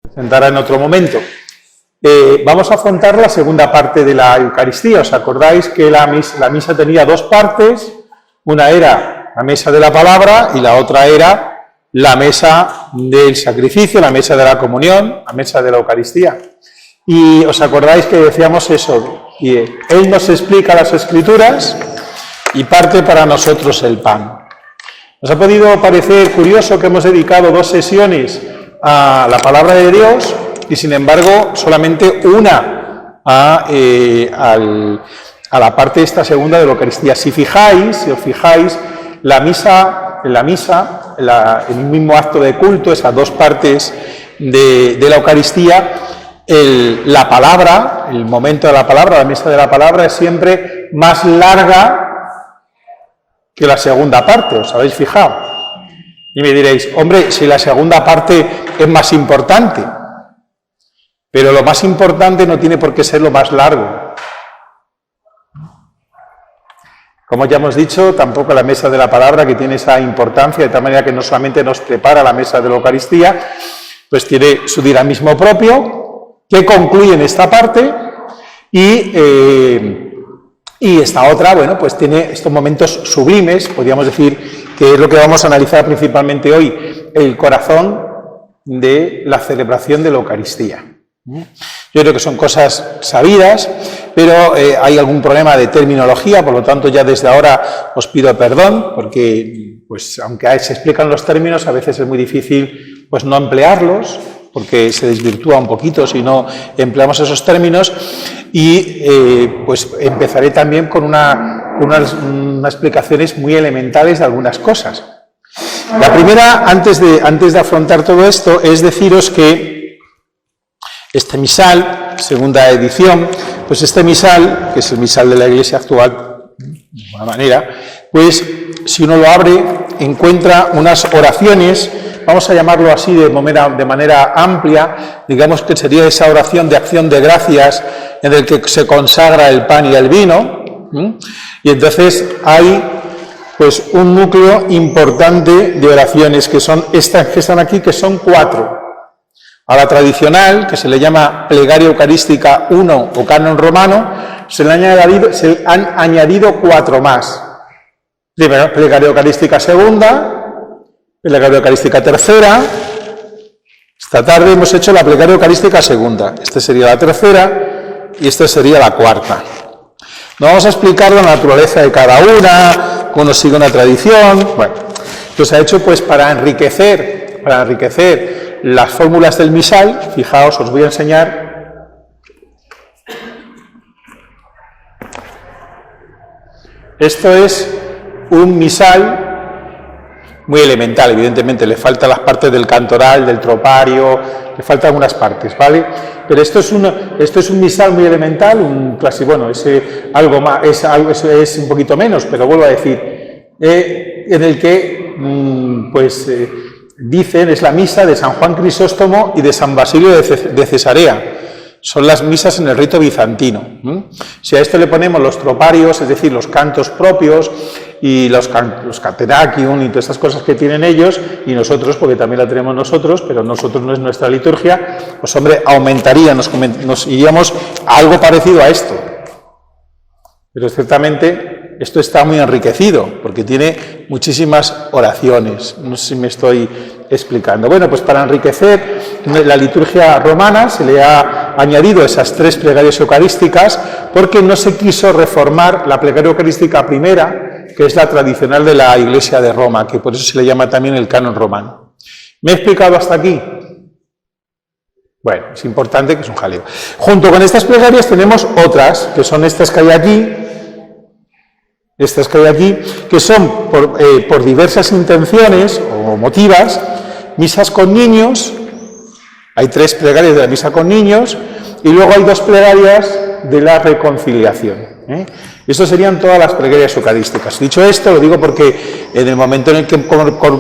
presentará en otro momento. Vamos a afrontar la segunda parte de la Eucaristía. ¿Os acordáis que la misa tenía dos partes? Una era la mesa de la palabra y la otra era la mesa del sacrificio, la mesa de la comunión, la mesa de la Eucaristía. Y os acordáis que decíamos eso, y Él nos explica las Escrituras y parte para nosotros el pan. Nos ha podido parecer curioso que hemos dedicado 2 sesiones a la palabra de Dios y sin embargo solamente una a la parte esta segunda de la Eucaristía. Si os fijáis, en el mismo acto de culto, esas 2 partes de la Eucaristía, la palabra, el momento de la palabra, la mesa de la palabra es siempre más larga que la segunda parte, ¿os habéis fijado? Y me diréis, hombre, si la segunda parte es más importante, pero lo más importante no tiene por qué ser lo más largo. Como ya hemos dicho, tampoco la mesa de la palabra, que tiene esa importancia, de tal manera que no solamente nos prepara la mesa de la Eucaristía, pues tiene su dinamismo propio, que concluye en esta parte, y esta otra, bueno, pues tiene estos momentos sublimes, podríamos decir que es lo que vamos a analizar principalmente hoy, el corazón de la celebración de la Eucaristía. Yo creo que son cosas sabidas, pero hay algún problema de terminología, por lo tanto ya desde ahora os pido perdón, porque pues aunque se explican los términos, a veces es muy difícil pues no emplearlos, porque se desvirtúa un poquito si no empleamos esos términos, y pues empezaré también con unas explicaciones muy elementales de algunas cosas. La primera, antes de afrontar todo esto, es deciros que este misal, segunda edición, pues este misal, que es el misal de la Iglesia actual, de alguna manera, pues si uno lo abre, encuentra unas oraciones, vamos a llamarlo así de manera amplia, digamos que sería esa oración de acción de gracias en el que se consagra el pan y el vino, y entonces hay pues un núcleo importante de oraciones que son estas que están aquí, que son 4. A la tradicional, que se le llama Plegaria Eucarística 1 o Canon Romano, se han añadido 4 más. Primero, Plegaria Eucarística segunda, Plegaria Eucarística tercera. Esta tarde hemos hecho la Plegaria Eucarística segunda. Esta sería la tercera y esta sería la cuarta. No vamos a explicar la naturaleza de cada una, cómo sigue una tradición. Bueno, esto se ha hecho pues para enriquecer las fórmulas del misal. Fijaos, os voy a enseñar. Esto es un misal muy elemental, evidentemente le faltan las partes del cantoral, del tropario, le faltan algunas partes, ¿vale? Pero esto es un misal muy elemental, bueno, es un poquito menos, pero vuelvo a decir, en el que, dicen, es la misa de San Juan Crisóstomo y de San Basilio de Cesarea. Son las misas en el rito bizantino. Si a esto le ponemos los troparios, es decir, los cantos propios y los caterachium y todas estas cosas que tienen ellos, y nosotros, porque también la tenemos nosotros, pero nosotros no es nuestra liturgia, pues hombre, aumentaría, nos iríamos a algo parecido a esto. Pero ciertamente esto está muy enriquecido, porque tiene muchísimas oraciones. No sé si me estoy explicando. Bueno, pues para enriquecer la liturgia romana se le ha añadido esas 3 plegarias eucarísticas, porque no se quiso reformar la plegaria eucarística primera, que es la tradicional de la Iglesia de Roma, que por eso se le llama también el canon romano. ¿Me he explicado hasta aquí? Bueno, es importante, que es un jaleo. Junto con estas plegarias tenemos otras, que son estas que hay aquí, que son por diversas intenciones o motivas, misas con niños. Hay 3 plegarias de la misa con niños y luego hay 2 plegarias de la reconciliación. Estos serían todas las plegarias eucarísticas. Dicho esto, lo digo porque en el momento en el que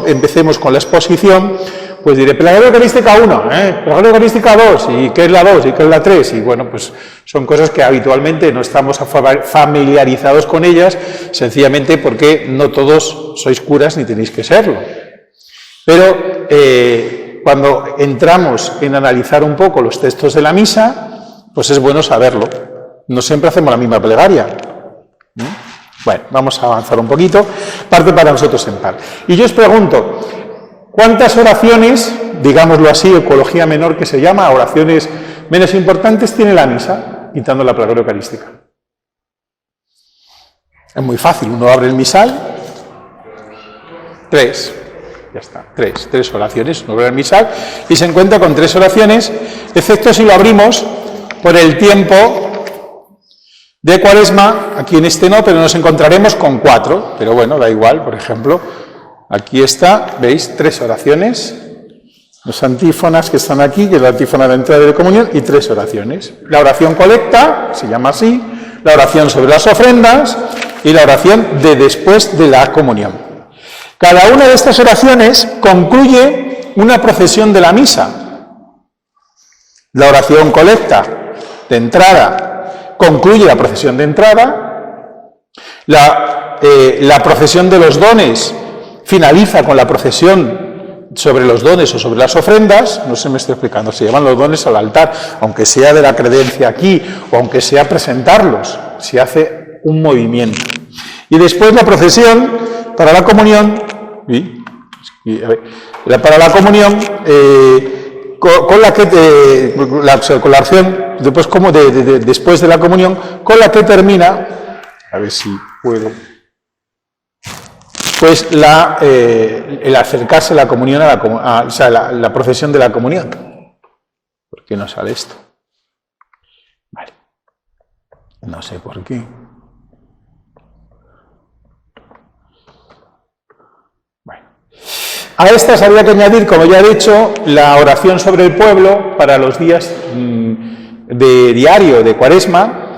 empecemos con la exposición, pues diré plegaria eucarística 1, plegaria eucarística 2, y qué es la 2 y qué es la 3, y bueno, pues son cosas que habitualmente no estamos familiarizados con ellas, sencillamente porque no todos sois curas ni tenéis que serlo. Pero cuando entramos en analizar un poco los textos de la misa, pues es bueno saberlo. No siempre hacemos la misma plegaria. Bueno, vamos a avanzar un poquito, parte para nosotros en par. Y yo os pregunto, ¿cuántas oraciones, digámoslo así, ecología menor que se llama, oraciones menos importantes, tiene la misa, quitando la plegaria eucarística? Es muy fácil, uno abre el misal, 3, ya está, 3 oraciones, uno abre el misal y se encuentra con 3 oraciones, excepto si lo abrimos por el tiempo de Cuaresma. Aquí en este no, pero nos encontraremos con 4, pero bueno, da igual. Por ejemplo, aquí está, veis, 3 oraciones, los antífonas que están aquí, que es la antífona de entrada de comunión, y 3 oraciones. La oración colecta, se llama así, la oración sobre las ofrendas y la oración de después de la comunión. Cada una de estas oraciones concluye una procesión de la misa. La oración colecta de entrada concluye la procesión de entrada, la procesión de los dones finaliza con la procesión sobre los dones o sobre las ofrendas. No se me estoy explicando, se llevan los dones al altar, aunque sea de la credencia aquí, o aunque sea presentarlos, se hace un movimiento. Y después la procesión para la comunión, para la comunión, con la acción, después, como después de la comunión, con la que termina, a ver si puedo, pues el acercarse a la comunión, o sea, la procesión de la comunión. ¿Por qué no sale esto? Vale. No sé por qué. A estas habría que añadir, como ya he dicho, la oración sobre el pueblo para los días de diario de Cuaresma,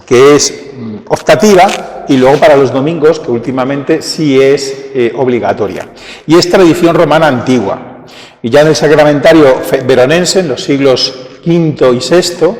que es optativa, y luego para los domingos, que últimamente sí es obligatoria. Y es tradición romana antigua. Y ya en el sacramentario veronense, en los siglos V y VI,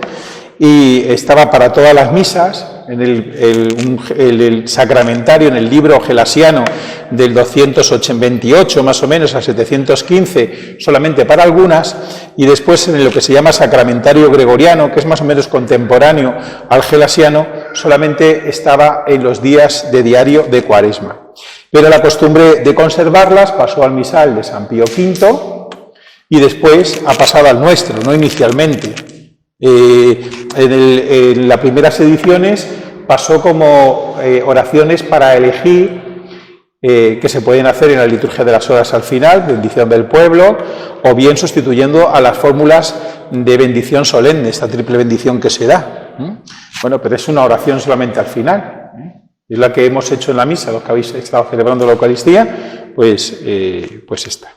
y estaba para todas las misas, en el sacramentario, en el libro gelasiano del 228 más o menos a 715, solamente para algunas, y después en lo que se llama sacramentario gregoriano, que es más o menos contemporáneo al gelasiano, solamente estaba en los días de diario de Cuaresma. Pero la costumbre de conservarlas pasó al misal de San Pío V y después ha pasado al nuestro, no inicialmente. En las primeras ediciones pasó como oraciones para elegir, que se pueden hacer en la liturgia de las horas al final, bendición del pueblo, o bien sustituyendo a las fórmulas de bendición solemne, esta triple bendición que se da. Bueno, pero es una oración solamente al final. Es la que hemos hecho en la misa, los que habéis estado celebrando la Eucaristía, pues esta.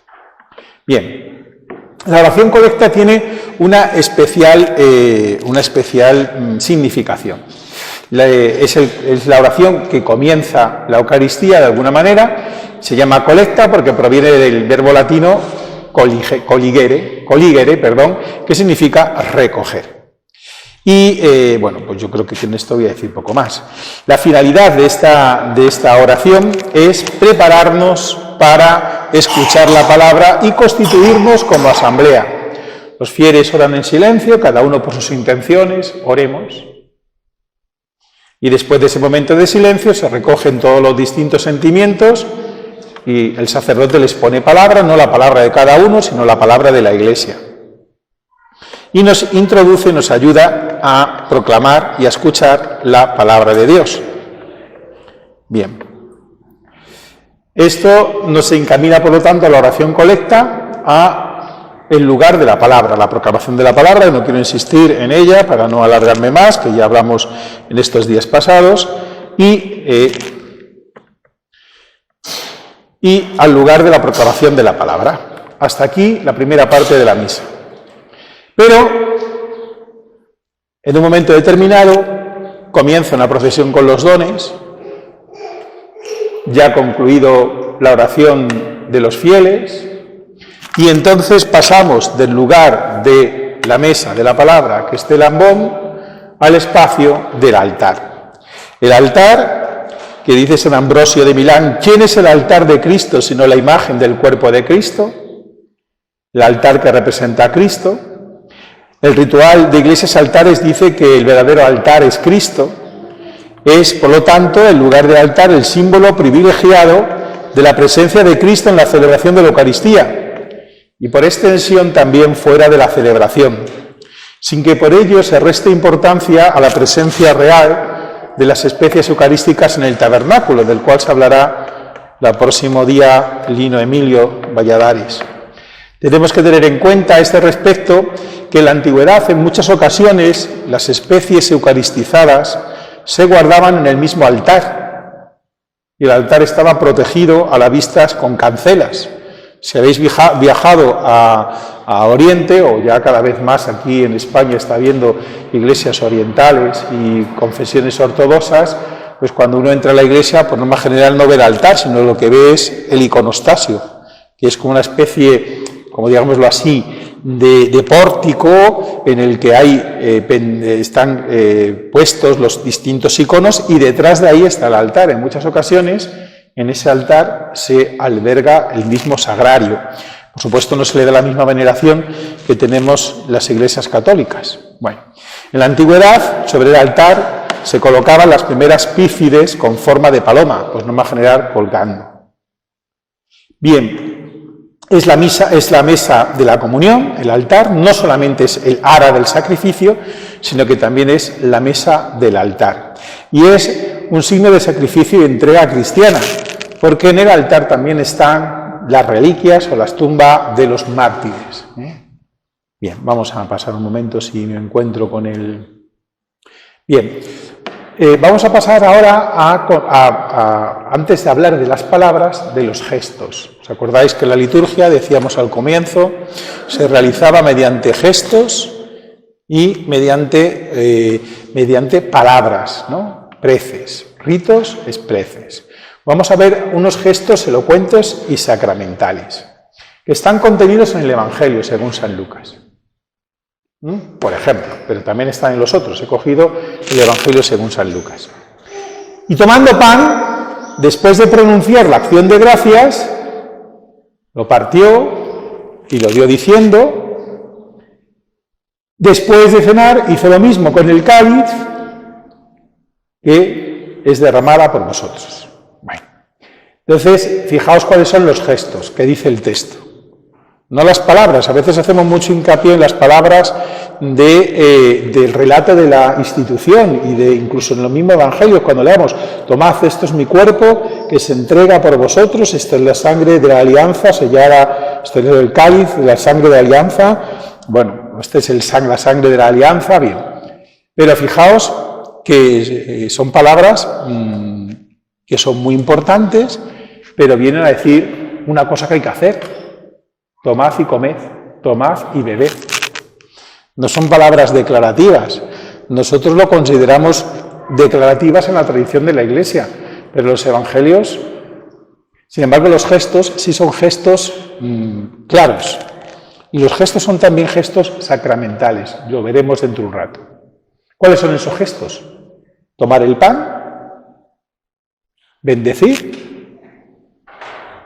Bien. La oración colecta tiene una especial significación. Es la oración que comienza la Eucaristía de alguna manera, se llama colecta porque proviene del verbo latino coligere, que significa recoger. Y bueno, pues yo creo que en esto voy a decir poco más. La finalidad de esta oración es prepararnos para escuchar la palabra y constituirnos como asamblea. Los fieles oran en silencio, cada uno por sus intenciones, oremos. Y después de ese momento de silencio se recogen todos los distintos sentimientos y el sacerdote les pone palabra, no la palabra de cada uno, sino la palabra de la Iglesia. Y nos introduce, nos ayuda a proclamar y a escuchar la palabra de Dios. Bien. Esto nos encamina, por lo tanto, a la oración colecta, a el lugar de la palabra, la proclamación de la palabra. No quiero insistir en ella para no alargarme más, que ya hablamos en estos días pasados, y al lugar de la proclamación de la palabra. Hasta aquí la primera parte de la misa. Pero, en un momento determinado, comienza una procesión con los dones. Ya ha concluido la oración de los fieles, y entonces pasamos del lugar de la mesa de la palabra, que es el ambón, al espacio del altar. El altar, que dice San Ambrosio de Milán, ¿quién es el altar de Cristo sino la imagen del cuerpo de Cristo? el altar que representa a Cristo. El ritual de iglesias altares dice que el verdadero altar es Cristo. Es, por lo tanto, el lugar del altar el símbolo privilegiado de la presencia de Cristo en la celebración de la Eucaristía y por extensión también fuera de la celebración, sin que por ello se reste importancia a la presencia real de las especies eucarísticas en el tabernáculo, del cual se hablará el próximo día Lino Emilio Valladares. Tenemos que tener en cuenta a este respecto que en la antigüedad en muchas ocasiones las especies eucaristizadas se guardaban en el mismo altar y el altar estaba protegido a la vista con cancelas. Si habéis viajado a Oriente, o ya cada vez más aquí en España está habiendo iglesias orientales y confesiones ortodoxas, pues cuando uno entra a la iglesia, por norma general no ve el altar, sino lo que ve es el iconostasio, que es como una especie, como digámoslo así, de pórtico en el que están puestos los distintos iconos y detrás de ahí está el altar. En muchas ocasiones en ese altar se alberga el mismo sagrario. Por supuesto no se le da la misma veneración que tenemos las iglesias católicas. Bueno, en la antigüedad sobre el altar se colocaban las primeras pífides con forma de paloma, pues norma general colgando. Bien. Es la mesa de la comunión, el altar, no solamente es el ara del sacrificio, sino que también es la mesa del altar. Y es un signo de sacrificio y entrega cristiana, porque en el altar también están las reliquias o las tumbas de los mártires. Bien, vamos a pasar un momento si me encuentro con el... Bien, vamos a pasar ahora antes de hablar de las palabras, de los gestos. ¿Os acordáis que la liturgia, decíamos al comienzo, se realizaba mediante gestos y mediante palabras, ¿no? Preces. Ritos es preces. Vamos a ver unos gestos elocuentes y sacramentales que están contenidos en el Evangelio según San Lucas. Por ejemplo, pero también están en los otros. He cogido el Evangelio según San Lucas. Y tomando pan, después de pronunciar la acción de gracias, lo partió y lo dio diciendo. Después de cenar, hizo lo mismo con el cáliz que es derramada por vosotros. Bueno, entonces, fijaos cuáles son los gestos que dice el texto. No las palabras, a veces hacemos mucho hincapié en las palabras del relato de la institución y incluso en los mismos evangelios cuando leamos, tomad, esto es mi cuerpo que se entrega por vosotros, esta es la sangre de la alianza, sellada, este es el cáliz de la sangre de la alianza, bueno, esta es la sangre de la alianza, bien. Pero fijaos que son palabras que son muy importantes, pero vienen a decir una cosa que hay que hacer. Tomad y comed, tomad y bebed. No son palabras declarativas. Nosotros lo consideramos declarativas en la tradición de la Iglesia, pero los evangelios, sin embargo, los gestos sí son gestos claros. Y los gestos son también gestos sacramentales. Lo veremos dentro de un rato. ¿Cuáles son esos gestos? Tomar el pan, bendecir,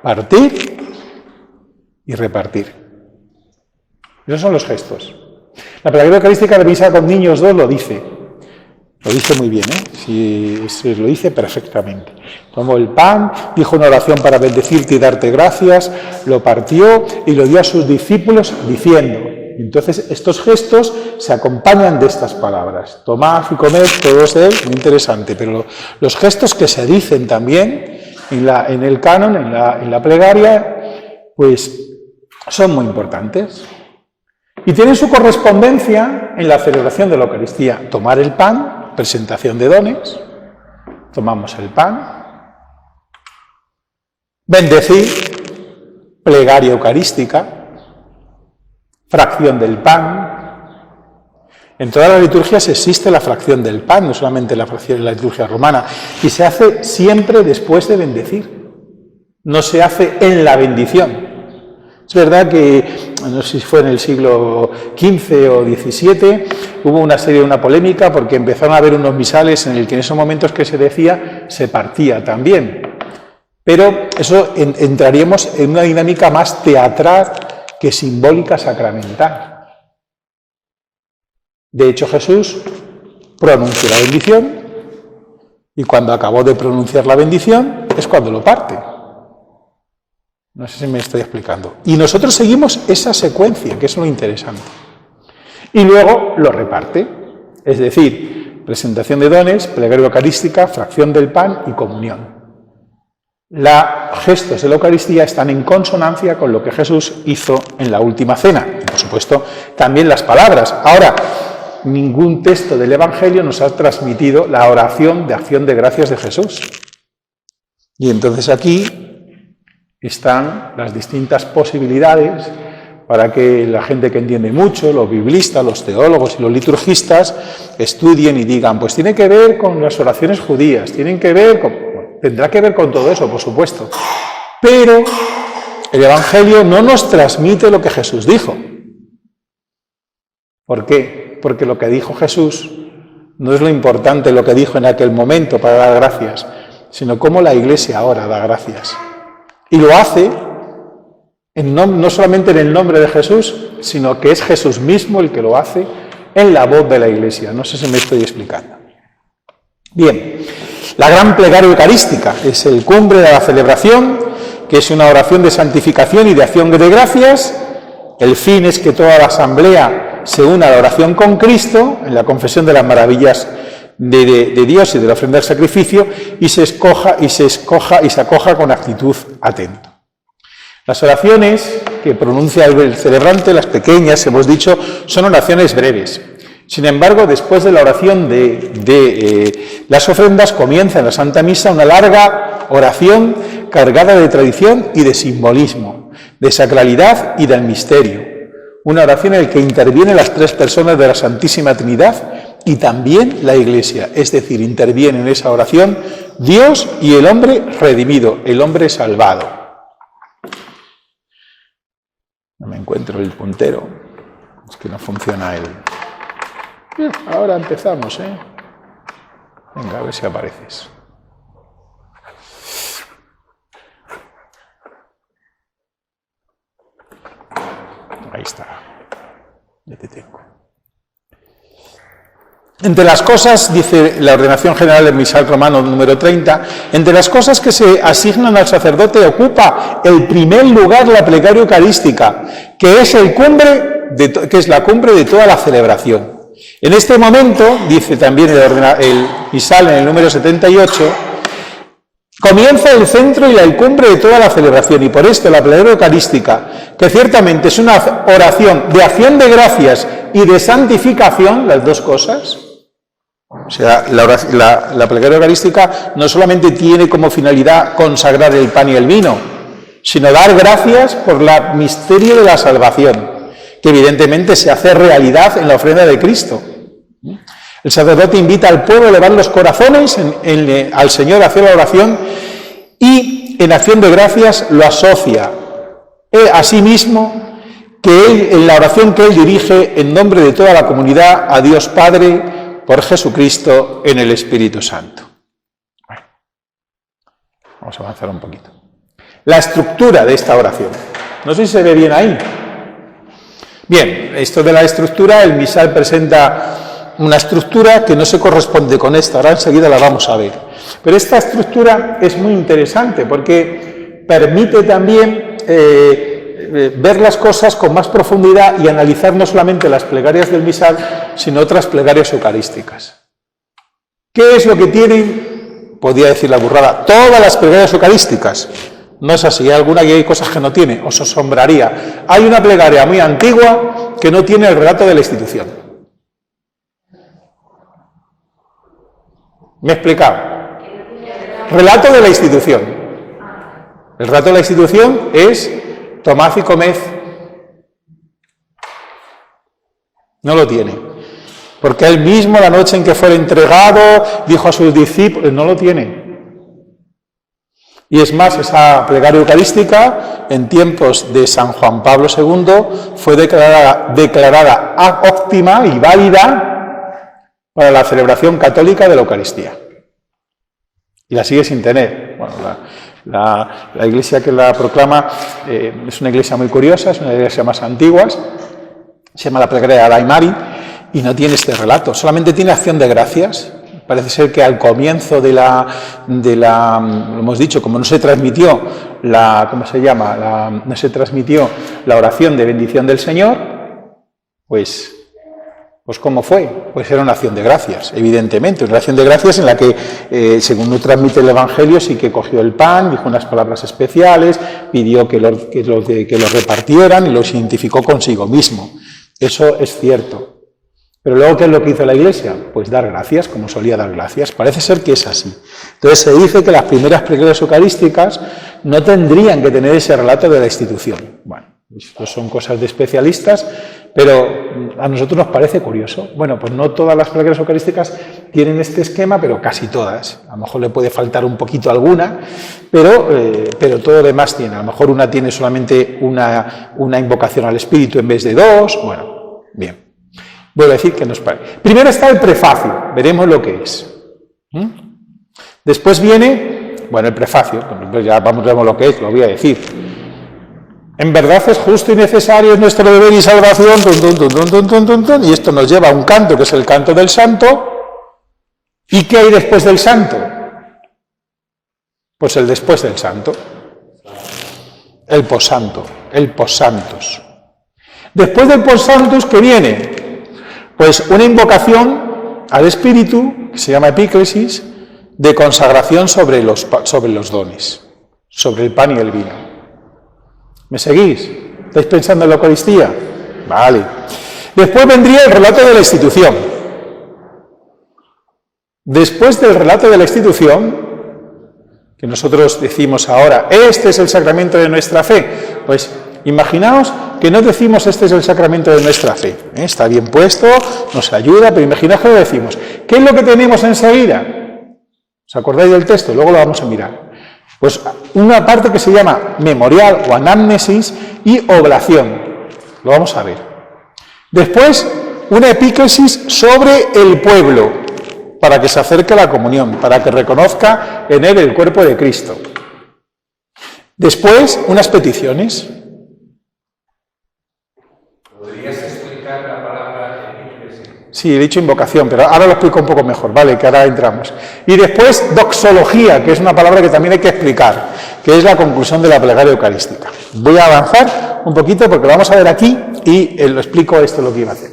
partir y repartir. Esos son los gestos. La pedagogía eucarística de Misa con Niños 2 lo dice muy bien, si lo dice perfectamente. Tomó el pan, dijo una oración para bendecirte y darte gracias, lo partió y lo dio a sus discípulos diciendo. Entonces estos gestos se acompañan de estas palabras. Tomad y comed, todos de él, muy interesante, pero los gestos que se dicen también en el canon, en la plegaria, pues son muy importantes. Y tienen su correspondencia en la celebración de la Eucaristía. Tomar el pan, presentación de dones, tomamos el pan. Bendecir, plegaria eucarística, fracción del pan. En todas las liturgias existe la fracción del pan, no solamente la fracción de la liturgia romana, y se hace siempre después de bendecir. No se hace en la bendición. Es verdad que, no sé si fue en el siglo XV o XVII, hubo una polémica porque empezaron a haber unos misales en el que en esos momentos que se decía, se partía también. Pero eso entraríamos en una dinámica más teatral que simbólica sacramental. De hecho, Jesús pronunció la bendición y cuando acabó de pronunciar la bendición es cuando lo parte. No sé si me estoy explicando. Y nosotros seguimos esa secuencia, que es lo interesante. Y luego lo reparte. Es decir, presentación de dones, plegaria eucarística, fracción del pan y comunión. Los gestos de la Eucaristía están en consonancia con lo que Jesús hizo en la última cena. Y, por supuesto, también las palabras. Ahora, ningún texto del Evangelio nos ha transmitido la oración de acción de gracias de Jesús. Y entonces aquí están las distintas posibilidades para que la gente que entiende mucho, los biblistas, los teólogos y los liturgistas, estudien y digan, pues tiene que ver con las oraciones judías, tendrá que ver con todo eso, por supuesto. Pero el Evangelio no nos transmite lo que Jesús dijo. ¿Por qué? Porque lo que dijo Jesús no es lo importante lo que dijo en aquel momento para dar gracias, sino cómo la Iglesia ahora da gracias. Y lo hace no solamente en el nombre de Jesús, sino que es Jesús mismo el que lo hace en la voz de la Iglesia. No sé si me estoy explicando. Bien, la gran plegaria eucarística es el cumbre de la celebración, que es una oración de santificación y de acción de gracias. El fin es que toda la asamblea se una a la oración con Cristo, en la confesión de las maravillas de Dios y de la ofrenda del sacrificio, y se acoja con actitud atenta. Las oraciones que pronuncia el celebrante, las pequeñas, hemos dicho, son oraciones breves. Sin embargo, después de la oración de las ofrendas, comienza en la Santa Misa una larga oración cargada de tradición y de simbolismo, de sacralidad y del misterio. Una oración en la que intervienen las tres personas de la Santísima Trinidad y también la Iglesia, es decir, interviene en esa oración Dios y el hombre redimido, el hombre salvado. No me encuentro el puntero, es que no funciona el... Ahora empezamos, ¿eh? Venga, a ver si apareces. Ahí está, ya te tengo. Entre las cosas, dice la Ordenación General del Misal Romano número 30, entre las cosas que se asignan al sacerdote ocupa el primer lugar la plegaria eucarística, que es la cumbre de toda la celebración. En este momento, dice también el Misal en el número 78, comienza el centro y la cumbre de toda la celebración, y por esto la plegaria eucarística, que ciertamente es una oración de acción de gracias y de santificación, las dos cosas. O sea, la plegaria eucarística no solamente tiene como finalidad consagrar el pan y el vino, sino dar gracias por el misterio de la salvación, que evidentemente se hace realidad en la ofrenda de Cristo. El sacerdote invita al pueblo a elevar los corazones al Señor a hacer la oración y en acción de gracias lo asocia a sí mismo en la oración que él dirige en nombre de toda la comunidad a Dios Padre por Jesucristo en el Espíritu Santo. Bueno, vamos a avanzar un poquito. La estructura de esta oración. No sé si se ve bien ahí. Bien, esto de la estructura, el misal presenta una estructura que no se corresponde con esta, ahora enseguida la vamos a ver. Pero esta estructura es muy interesante porque permite también ver las cosas con más profundidad y analizar no solamente las plegarias del misal, sino otras plegarias eucarísticas. ¿Qué es lo que tienen? Podría decir la burrada, todas las plegarias eucarísticas. No es así, hay alguna que hay cosas que no tiene, os asombraría. Hay una plegaria muy antigua que no tiene el relato de la institución. ¿Me he explicado? Relato de la institución. El relato de la institución es tomad y comed. No lo tiene. Porque él mismo, la noche en que fue entregado, dijo a sus discípulos, no lo tiene. Y es más, esa plegaria eucarística, en tiempos de San Juan Pablo II, fue declarada óptima y válida para la celebración católica de la Eucaristía. Y la sigue sin tener. Bueno, La iglesia que la proclama es una iglesia muy curiosa, es una iglesia más antigua, se llama la plegaria de Aymari y no tiene este relato, solamente tiene acción de gracias. Parece ser que al comienzo lo hemos dicho, como no se transmitió no se transmitió la oración de bendición del Señor, pues ¿cómo fue? Pues era una acción de gracias, evidentemente, una acción de gracias en la que, según nos transmite el Evangelio, sí que cogió el pan, dijo unas palabras especiales, pidió que los repartieran y los identificó consigo mismo. Eso es cierto. Pero luego, ¿qué es lo que hizo la Iglesia? Pues dar gracias, como solía dar gracias. Parece ser que es así. Entonces se dice que las primeras plegarias eucarísticas no tendrían que tener ese relato de la institución. Bueno, esto son cosas de especialistas, pero a nosotros nos parece curioso. Bueno, pues no todas las plegarias eucarísticas tienen este esquema, pero casi todas. A lo mejor le puede faltar un poquito alguna, pero todo lo demás tiene. A lo mejor una tiene solamente una invocación al Espíritu en vez de dos. Bueno, bien. Vuelvo a decir que nos parece. Primero está el prefacio, veremos lo que es. Después viene, el prefacio, pues ya vemos lo que es, lo voy a decir. En verdad es justo y necesario, es nuestro deber y salvación, y esto nos lleva a un canto, que es el canto del santo. ¿Y qué hay después del santo? Pues el después del santo. El possanto, el possantos. Después del possantos, ¿qué viene? Pues una invocación al Espíritu, que se llama epíclesis, de consagración sobre los dones, sobre el pan y el vino. ¿Me seguís? ¿Estáis pensando en la Eucaristía? Vale. Después vendría el relato de la institución. Después del relato de la institución, que nosotros decimos ahora, este es el sacramento de nuestra fe, pues imaginaos que no decimos este es el sacramento de nuestra fe. Está bien puesto, nos ayuda, pero imaginaos que lo decimos. ¿Qué es lo que tenemos enseguida? ¿Os acordáis del texto? Luego lo vamos a mirar. Pues una parte que se llama memorial o anamnesis y oblación. Lo vamos a ver. Después, una epíclesis sobre el pueblo, para que se acerque a la comunión, para que reconozca en él el cuerpo de Cristo. Después, unas peticiones. ¿Podrías explicar la palabra epíclesis? Sí, he dicho invocación, pero ahora lo explico un poco mejor, ¿vale? Que ahora entramos. Y después, doxología, que es una palabra que también hay que explicar, que es la conclusión de la plegaria eucarística. Voy a avanzar un poquito porque lo vamos a ver aquí y lo explico esto lo que iba a hacer.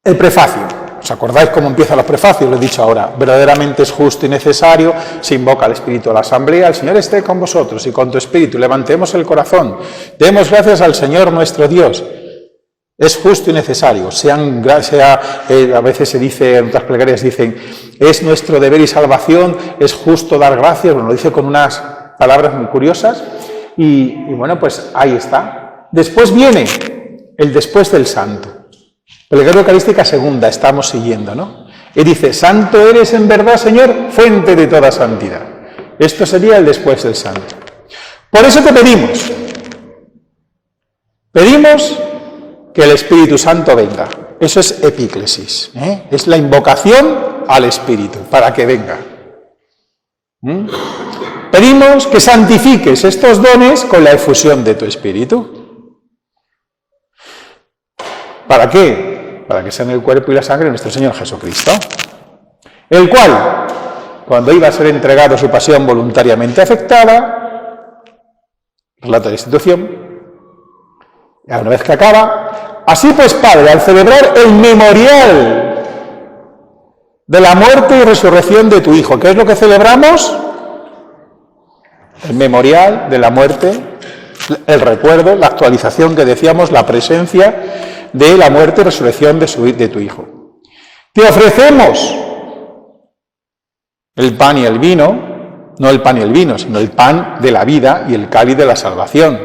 El prefacio. ¿Os acordáis cómo empiezan los prefacios? Lo he dicho ahora. Verdaderamente es justo y necesario, se invoca al Espíritu a la asamblea, el Señor esté con vosotros y con tu Espíritu, levantemos el corazón, demos gracias al Señor nuestro Dios. Es justo y necesario, a veces se dice, en otras plegarias dicen, es nuestro deber y salvación, es justo dar gracias, lo dice con unas palabras muy curiosas, y bueno, pues ahí está. Después viene el después del santo. Plegaria eucarística segunda, estamos siguiendo, ¿no? Y dice, santo eres en verdad, Señor, fuente de toda santidad. Esto sería el después del santo. Por eso te pedimos que el Espíritu Santo venga. Eso es epíclesis, ¿eh? Es la invocación al Espíritu, para que venga. Pedimos que santifiques estos dones con la efusión de tu Espíritu. ¿Para qué? Para que sean el cuerpo y la sangre de nuestro Señor Jesucristo, el cual, cuando iba a ser entregado su pasión voluntariamente afectada, relato de la institución, y una vez que acaba, así pues, Padre, al celebrar el memorial de la muerte y resurrección de tu Hijo, ¿qué es lo que celebramos? El memorial de la muerte, el recuerdo, la actualización que decíamos, la presencia de la muerte y resurrección de tu Hijo. Te ofrecemos el pan y el vino, no el pan y el vino, sino el pan de la vida y el cáliz de la salvación.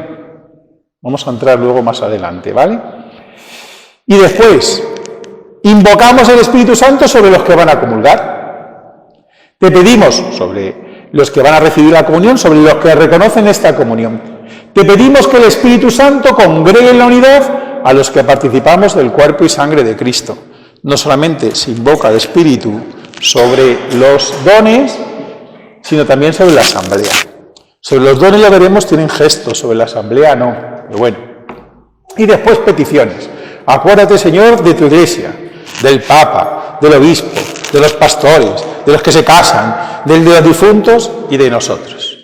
Vamos a entrar luego más adelante, ¿vale? Y después, invocamos el Espíritu Santo sobre los que van a comulgar. Te pedimos sobre los que van a recibir la comunión, sobre los que reconocen esta comunión. Te pedimos que el Espíritu Santo congregue en la unidad a los que participamos del cuerpo y sangre de Cristo. No solamente se invoca el Espíritu sobre los dones, sino también sobre la asamblea. Sobre los dones, lo veremos, tienen gestos, sobre la asamblea no, pero bueno. Y después peticiones. Acuérdate, Señor, de tu iglesia, del Papa, del obispo, de los pastores, de los que se casan, de los difuntos y de nosotros.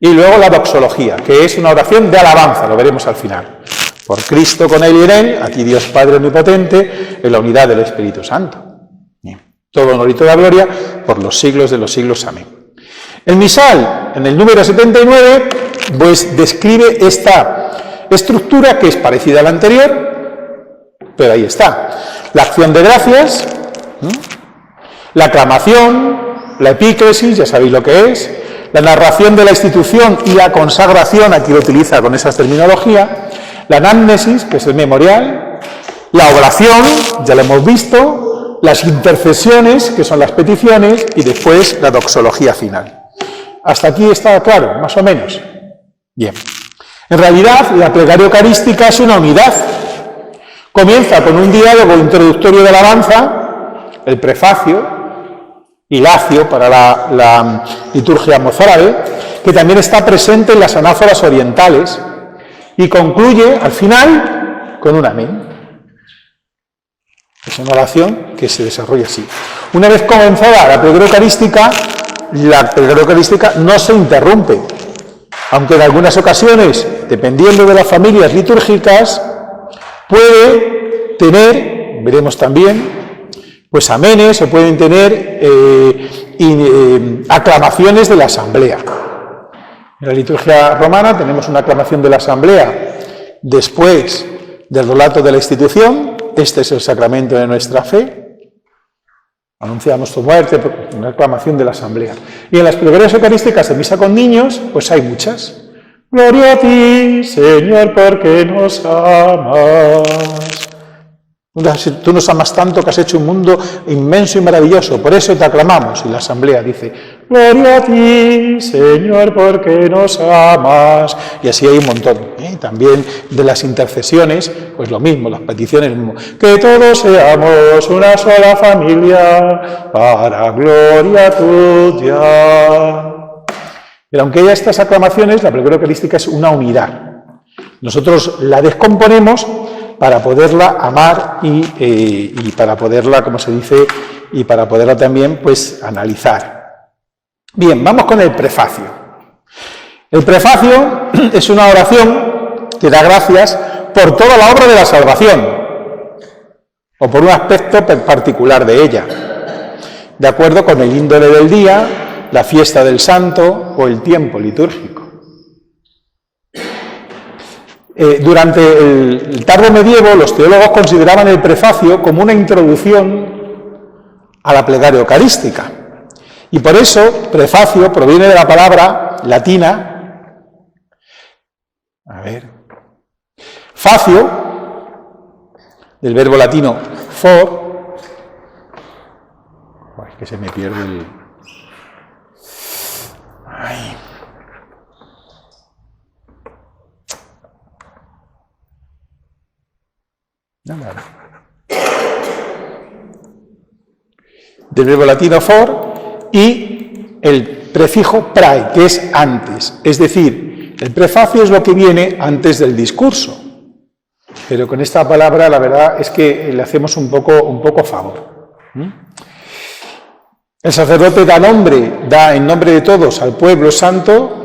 Y luego la doxología, que es una oración de alabanza, lo veremos al final. Por Cristo, con Él y en Él, a ti Dios Padre Omnipotente, en la unidad del Espíritu Santo. Bien. Todo honor y toda gloria por los siglos de los siglos. Amén. El misal, en el número 79, pues describe esta estructura que es parecida a la anterior, pero ahí está. La acción de gracias, la aclamación, la epíclesis, ya sabéis lo que es, la narración de la institución y la consagración, aquí lo utiliza con esa terminología, la anamnesis, que es el memorial, la oración, ya lo hemos visto, las intercesiones, que son las peticiones, y después la doxología final. ¿Hasta aquí está claro, más o menos? Bien. En realidad, la plegaria eucarística es una unidad. Comienza con un diálogo introductorio de alabanza, el prefacio, Ilacio para la liturgia mozárabe, que también está presente en las anáforas orientales, y concluye, al final, con un amén. Es una oración que se desarrolla así. Una vez comenzada la plegaria eucarística no se interrumpe, aunque en algunas ocasiones, dependiendo de las familias litúrgicas, puede tener, veremos también, pues amenes, o pueden tener aclamaciones de la asamblea. En la liturgia romana tenemos una aclamación de la asamblea después del relato de la institución. Este es el sacramento de nuestra fe. Anunciamos tu muerte, una aclamación de la asamblea. Y en las plegarias eucarísticas de misa con niños, pues hay muchas. Gloria a ti, Señor, porque nos amas. Tú nos amas tanto que has hecho un mundo inmenso y maravilloso, por eso te aclamamos. Y la asamblea dice, gloria a ti, Señor, porque nos amas. Y así hay un montón. También de las intercesiones, pues lo mismo, las peticiones, que todos seamos una sola familia, para gloria tuya. Pero aunque haya estas aclamaciones, la plegaria eucarística es una unidad. Nosotros la descomponemos para poderla amar y para poderla, como se dice, y para poderla también, pues, analizar. Bien, vamos con el prefacio. El prefacio es una oración que da gracias por toda la obra de la salvación, o por un aspecto particular de ella, de acuerdo con el índole del día, la fiesta del santo o el tiempo litúrgico. Durante el tardo medievo, los teólogos consideraban el prefacio como una introducción a la plegaria eucarística. Y por eso, prefacio proviene de la palabra latina, facio, del verbo latino for, es que se me pierde el... del verbo latino for, y el prefijo prae, que es antes. Es decir, el prefacio es lo que viene antes del discurso. Pero con esta palabra, la verdad es que le hacemos un poco favor. El sacerdote da en nombre de todos al pueblo santo,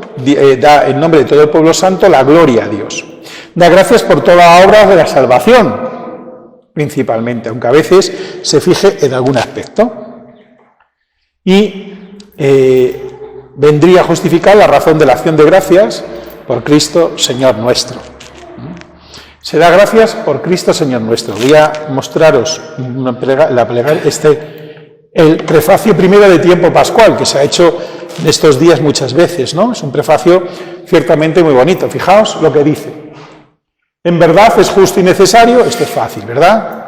da en nombre de todo el pueblo santo la gloria a Dios. Da gracias por toda la obra de la salvación, principalmente, aunque a veces se fije en algún aspecto. Y vendría a justificar la razón de la acción de gracias por Cristo, Señor nuestro. Se da gracias por Cristo, Señor nuestro. Voy a mostraros el prefacio primero de tiempo pascual, que se ha hecho en estos días muchas veces, ¿no? Es un prefacio ciertamente muy bonito. Fijaos lo que dice. En verdad es justo y necesario, esto es fácil, ¿verdad?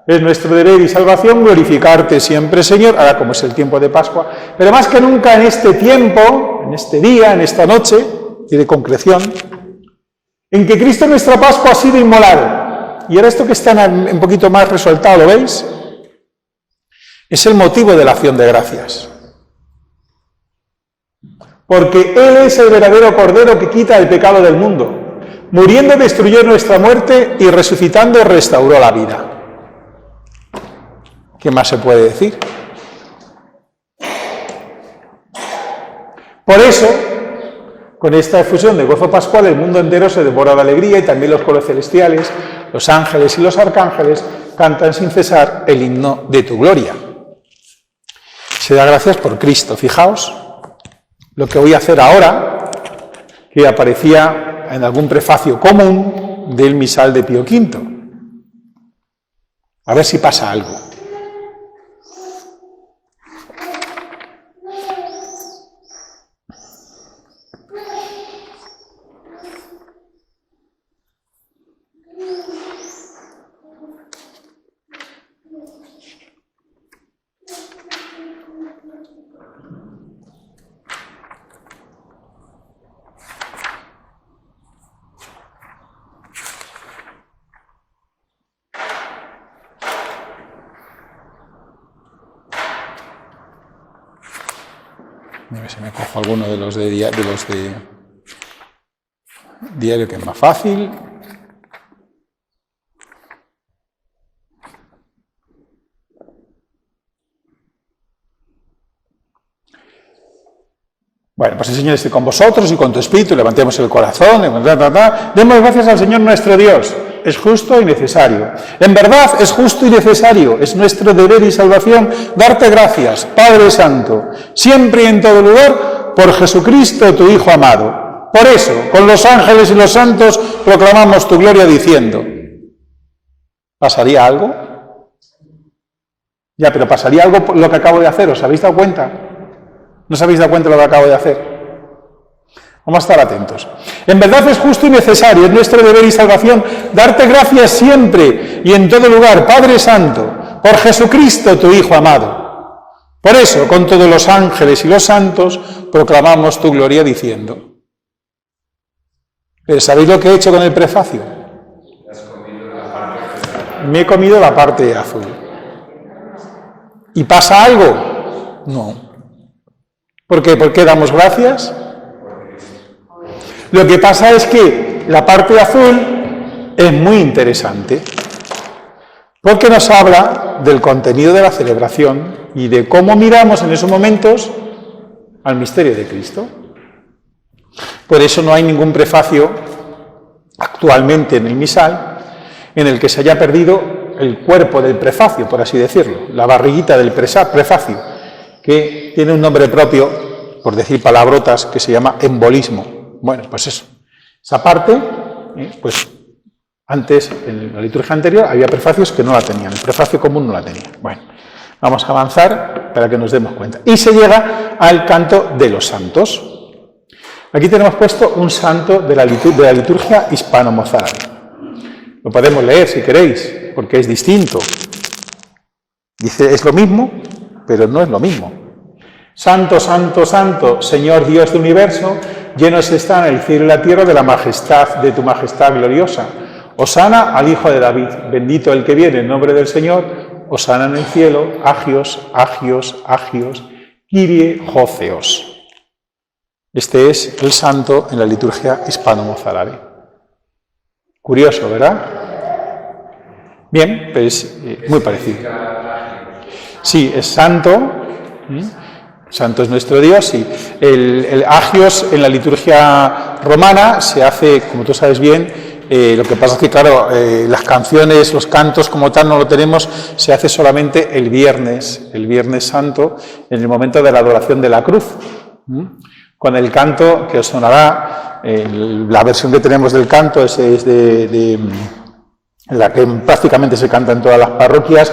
Es nuestro deber y salvación glorificarte siempre, Señor, ahora como es el tiempo de Pascua, pero más que nunca en este tiempo, en este día, en esta noche, y de concreción, en que Cristo nuestra Pascua ha sido inmolado. Y ahora esto que está un poquito más resaltado, ¿lo veis? Es el motivo de la acción de gracias. porque Él es el verdadero Cordero que quita el pecado del mundo. Muriendo destruyó nuestra muerte y resucitando restauró la vida. ¿Qué más se puede decir? Por eso, con esta efusión de gozo pascual, el mundo entero se devora de alegría y también los coros celestiales, los ángeles y los arcángeles cantan sin cesar el himno de tu gloria. Se da gracias por Cristo. Fijaos lo que voy a hacer ahora, que aparecía en algún prefacio común del misal de Pío V. A ver si pasa algo. A ver si me cojo alguno de los de diario, que es más fácil. Bueno, pues el Señor esté con vosotros y con tu espíritu, levantemos el corazón, demos gracias al Señor nuestro Dios. Es justo y necesario. En verdad es justo y necesario, es nuestro deber y salvación darte gracias, Padre Santo, siempre y en todo lugar, por Jesucristo, tu Hijo amado. Por eso, con los ángeles y los santos, proclamamos tu gloria diciendo, ¿pasaría algo? Ya, pero ¿pasaría algo por lo que acabo de hacer? ¿Os habéis dado cuenta? ¿No os habéis dado cuenta de lo que acabo de hacer? Vamos a estar atentos. En verdad es justo y necesario, es nuestro deber y salvación, darte gracias siempre y en todo lugar, Padre Santo, por Jesucristo, tu Hijo amado. Por eso, con todos los ángeles y los santos, proclamamos tu gloria diciendo. ¿Pero sabéis lo que he hecho con el prefacio? Me he comido la parte azul. ¿Y pasa algo? No. ¿Por qué? ¿Por qué damos gracias? Lo que pasa es que la parte azul es muy interesante, porque nos habla del contenido de la celebración y de cómo miramos en esos momentos al misterio de Cristo. Por eso no hay ningún prefacio actualmente en el misal en el que se haya perdido el cuerpo del prefacio, por así decirlo, la barriguita del prefacio, que tiene un nombre propio, por decir palabrotas, que se llama embolismo. Bueno, pues eso. Esa parte, pues antes, en la liturgia anterior, había prefacios que no la tenían. El prefacio común no la tenía. Bueno, vamos a avanzar para que nos demos cuenta. Y se llega al canto de los santos. Aquí tenemos puesto un santo de la liturgia hispano-mozárabe. Lo podemos leer si queréis, porque es distinto. Dice, es lo mismo, pero no es lo mismo. Santo, santo, santo, Señor Dios del universo, llenos están el cielo y la tierra de la majestad de tu majestad gloriosa. Hosana al Hijo de David, bendito el que viene en nombre del Señor, hosana en el cielo, agios, agios, agios, Kyrie Jóceos. Este es el santo en la liturgia hispano-mozárabe. Curioso, ¿verdad? Bien, pues muy parecido. Sí, es santo. Santo es nuestro Dios, y el agios en la liturgia romana se hace, como tú sabes bien, lo que pasa es que, claro, las canciones, los cantos como tal no lo tenemos, se hace solamente el Viernes Santo, en el momento de la adoración de la cruz. Con el canto que os sonará, la versión que tenemos del canto es de la que prácticamente se canta en todas las parroquias,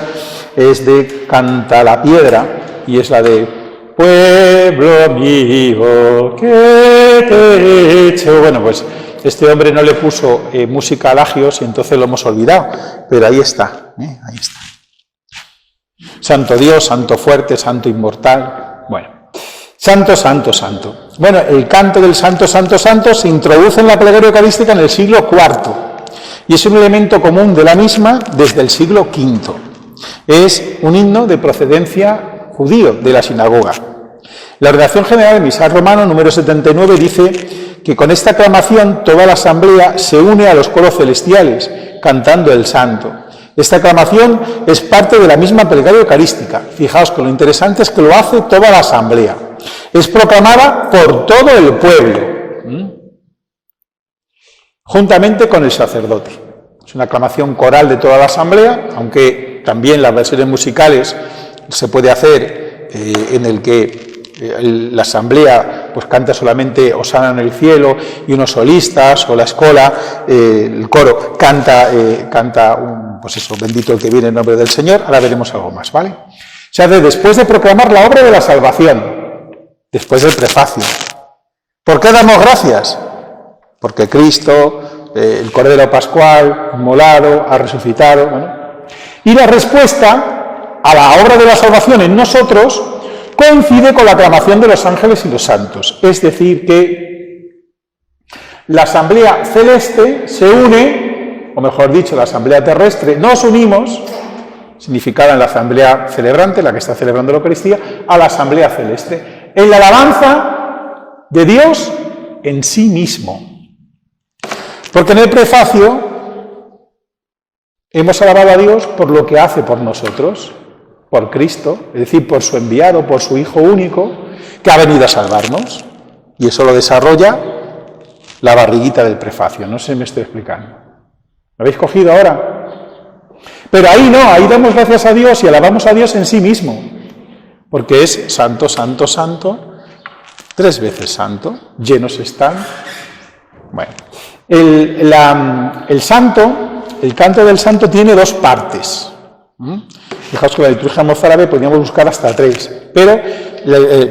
es de Canta la Piedra, y es la de Pueblo mío, ¿qué te he hecho? Bueno, pues este hombre no le puso música al agios y entonces lo hemos olvidado, pero ahí está, ahí está. Santo Dios, santo fuerte, santo inmortal, bueno, santo, santo, santo. Bueno, el canto del santo, santo, santo se introduce en la plegaria eucarística en el siglo IV y es un elemento común de la misma desde el siglo V. Es un himno de procedencia judío de la sinagoga. La Ordenación General del Misal Romano, número 79, dice que con esta aclamación toda la asamblea se une a los coros celestiales, cantando el santo. Esta aclamación es parte de la misma plegaria eucarística. Fijaos que lo interesante es que lo hace toda la asamblea. Es proclamada por todo el pueblo, juntamente con el sacerdote. Es una aclamación coral de toda la asamblea, aunque también las versiones musicales se puede hacer en el que la asamblea pues canta solamente Hosana en el cielo y unos solistas, o la escola, el coro canta pues eso, bendito el que viene en nombre del Señor. Ahora veremos algo más, ¿vale? Se hace después de proclamar la obra de la salvación, después del prefacio. ¿Por qué damos gracias? Porque Cristo, el Cordero Pascual, molado, ha resucitado. Bueno. Y la respuesta a la obra de la salvación en nosotros coincide con la aclamación de los ángeles y los santos. Es decir, que la asamblea celeste se une, o mejor dicho, la asamblea terrestre, nos unimos, significada en la asamblea celebrante, la que está celebrando la Eucaristía, a la asamblea celeste, en la alabanza de Dios en sí mismo. Porque en el prefacio hemos alabado a Dios por lo que hace por nosotros, por Cristo, es decir, por su enviado, por su Hijo único, que ha venido a salvarnos. Y eso lo desarrolla la barriguita del prefacio. No sé si me estoy explicando. ¿Lo habéis cogido ahora? Pero ahí no, ahí damos gracias a Dios y alabamos a Dios en sí mismo. Porque es santo, santo, santo, 3 veces santo, llenos están. Bueno, el santo, el canto del santo tiene 2 partes. Fijaos que la liturgia mozárabe podríamos buscar hasta 3, pero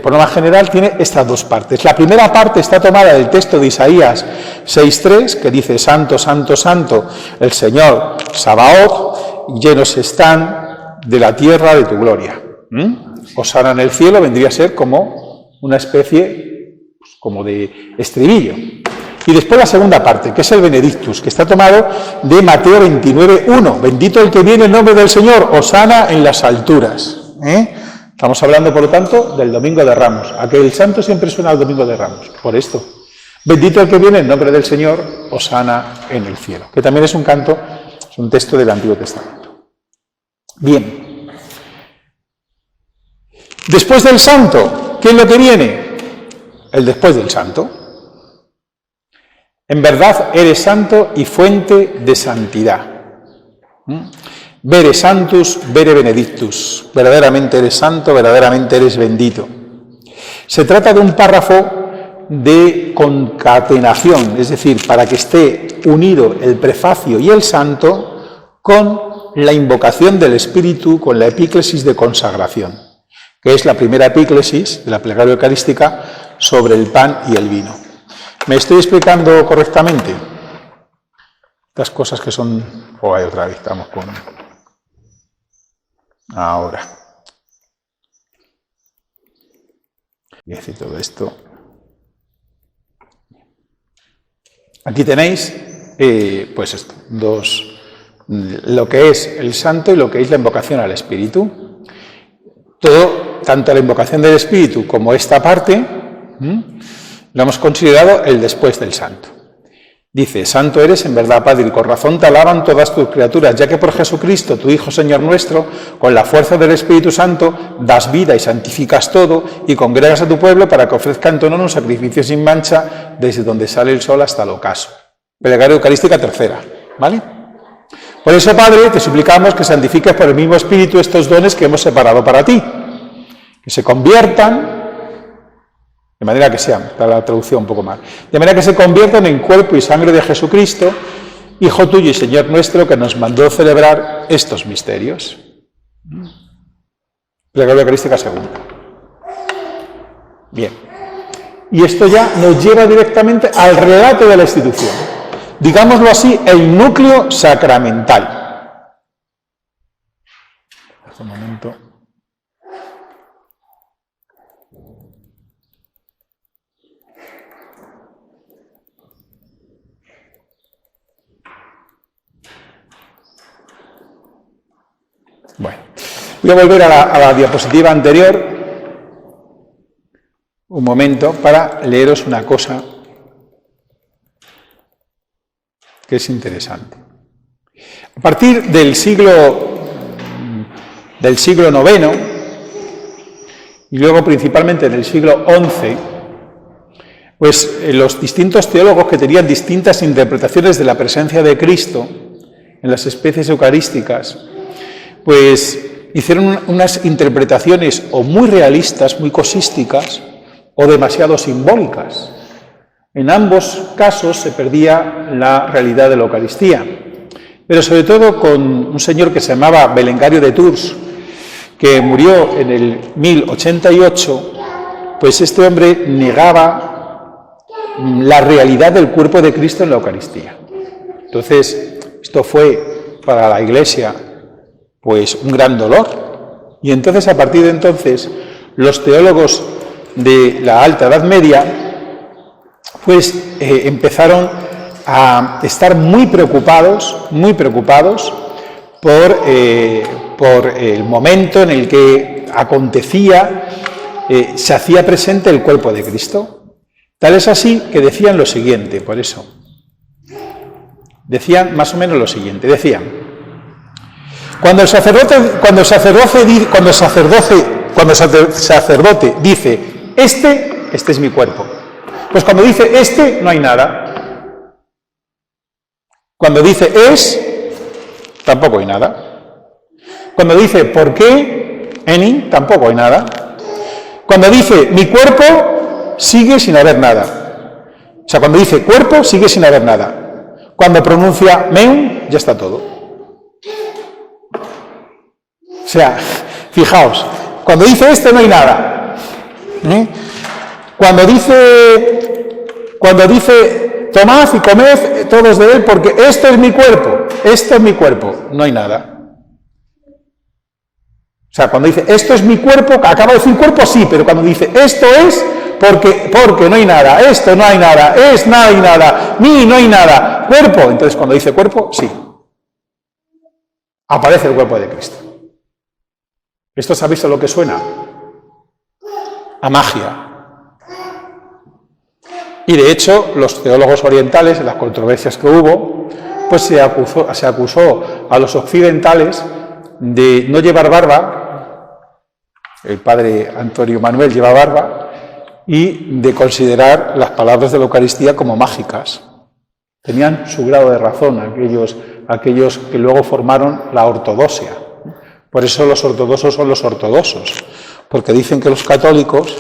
por norma general tiene estas 2 partes. La primera parte está tomada del texto de Isaías 6.3, que dice: Santo, santo, santo, el Señor Sabaoth, llenos están de la tierra de tu gloria. Hosana en el cielo vendría a ser como una especie pues, como de estribillo. Y después la segunda parte, que es el Benedictus, que está tomado de Mateo 29.1. Bendito el que viene en nombre del Señor, hosana en las alturas. Estamos hablando, por lo tanto, del Domingo de Ramos. Aquel santo siempre suena al Domingo de Ramos, por esto. Bendito el que viene en nombre del Señor, hosana en el cielo. Que también es un canto, es un texto del Antiguo Testamento. Bien. Después del santo, ¿qué es lo que viene? El después del santo. En verdad eres santo y fuente de santidad. Vere santus, vere benedictus. Verdaderamente eres santo, verdaderamente eres bendito. Se trata de un párrafo de concatenación, es decir, para que esté unido el prefacio y el santo con la invocación del Espíritu, con la epíclesis de consagración, que es la primera epíclesis de la plegaria eucarística sobre el pan y el vino. ¿Me estoy explicando correctamente? Estas cosas que son... ahí otra vez estamos con... Ahora. Voy a decir todo esto. Aquí tenéis, pues esto, 2... lo que es el santo y lo que es la invocación al Espíritu. Todo, tanto la invocación del Espíritu como esta parte... lo hemos considerado el después del santo. Dice: Santo eres en verdad, Padre, y con razón te alaban todas tus criaturas, ya que por Jesucristo, tu Hijo, Señor nuestro, con la fuerza del Espíritu Santo, das vida y santificas todo, y congregas a tu pueblo para que ofrezca en tu honor un sacrificio sin mancha, desde donde sale el sol hasta el ocaso. Plegaria eucarística tercera, ¿vale? Por eso, Padre, te suplicamos que santifiques por el mismo Espíritu estos dones que hemos separado para ti, que se conviertan, de manera que sean, para la traducción un poco más, de manera que se conviertan en cuerpo y sangre de Jesucristo, Hijo tuyo y Señor nuestro, que nos mandó celebrar estos misterios. Plegaria eucarística segunda. Bien. Y esto ya nos lleva directamente al relato de la institución. Digámoslo así, el núcleo sacramental. Un momento. Bueno, voy a volver a la diapositiva anterior un momento para leeros una cosa que es interesante. A partir del siglo IX y luego principalmente en el siglo XI, pues los distintos teólogos que tenían distintas interpretaciones de la presencia de Cristo en las especies eucarísticas, pues hicieron unas interpretaciones o muy realistas, muy cosísticas, o demasiado simbólicas. En ambos casos se perdía la realidad de la Eucaristía, pero sobre todo con un señor que se llamaba Belengario de Tours, que murió en el 1088, pues este hombre negaba la realidad del cuerpo de Cristo en la Eucaristía. Entonces, esto fue para la Iglesia pues un gran dolor, y entonces a partir de entonces los teólogos de la Alta Edad Media pues empezaron a estar muy preocupados por el momento en el que acontecía, se hacía presente el cuerpo de Cristo. Tal es así que decían lo siguiente, por eso. Decían más o menos lo siguiente, decían: cuando el sacerdote dice, este es mi cuerpo, pues cuando dice este, no hay nada. Cuando dice es, tampoco hay nada. Cuando dice por qué, eni, tampoco hay nada. Cuando dice mi cuerpo, sigue sin haber nada. O sea, cuando dice cuerpo, sigue sin haber nada. Cuando pronuncia meum, ya está todo. O sea, fijaos, cuando dice este no hay nada. Cuando dice tomad y comed todos de él porque esto es mi cuerpo, no hay nada. O sea, cuando dice esto es mi cuerpo, acaba de decir cuerpo sí, pero cuando dice esto es porque no hay nada, esto no hay nada, no hay nada, ni no hay nada, cuerpo. Entonces cuando dice cuerpo, sí. Aparece el cuerpo de Cristo. ¿Esto sabéis a lo que suena? A magia. Y de hecho, los teólogos orientales, en las controversias que hubo, pues se acusó a los occidentales de no llevar barba. El padre Antonio Manuel lleva barba, y de considerar las palabras de la Eucaristía como mágicas. Tenían su grado de razón aquellos que luego formaron la ortodoxia. Por eso los ortodoxos son los ortodoxos, porque dicen que los católicos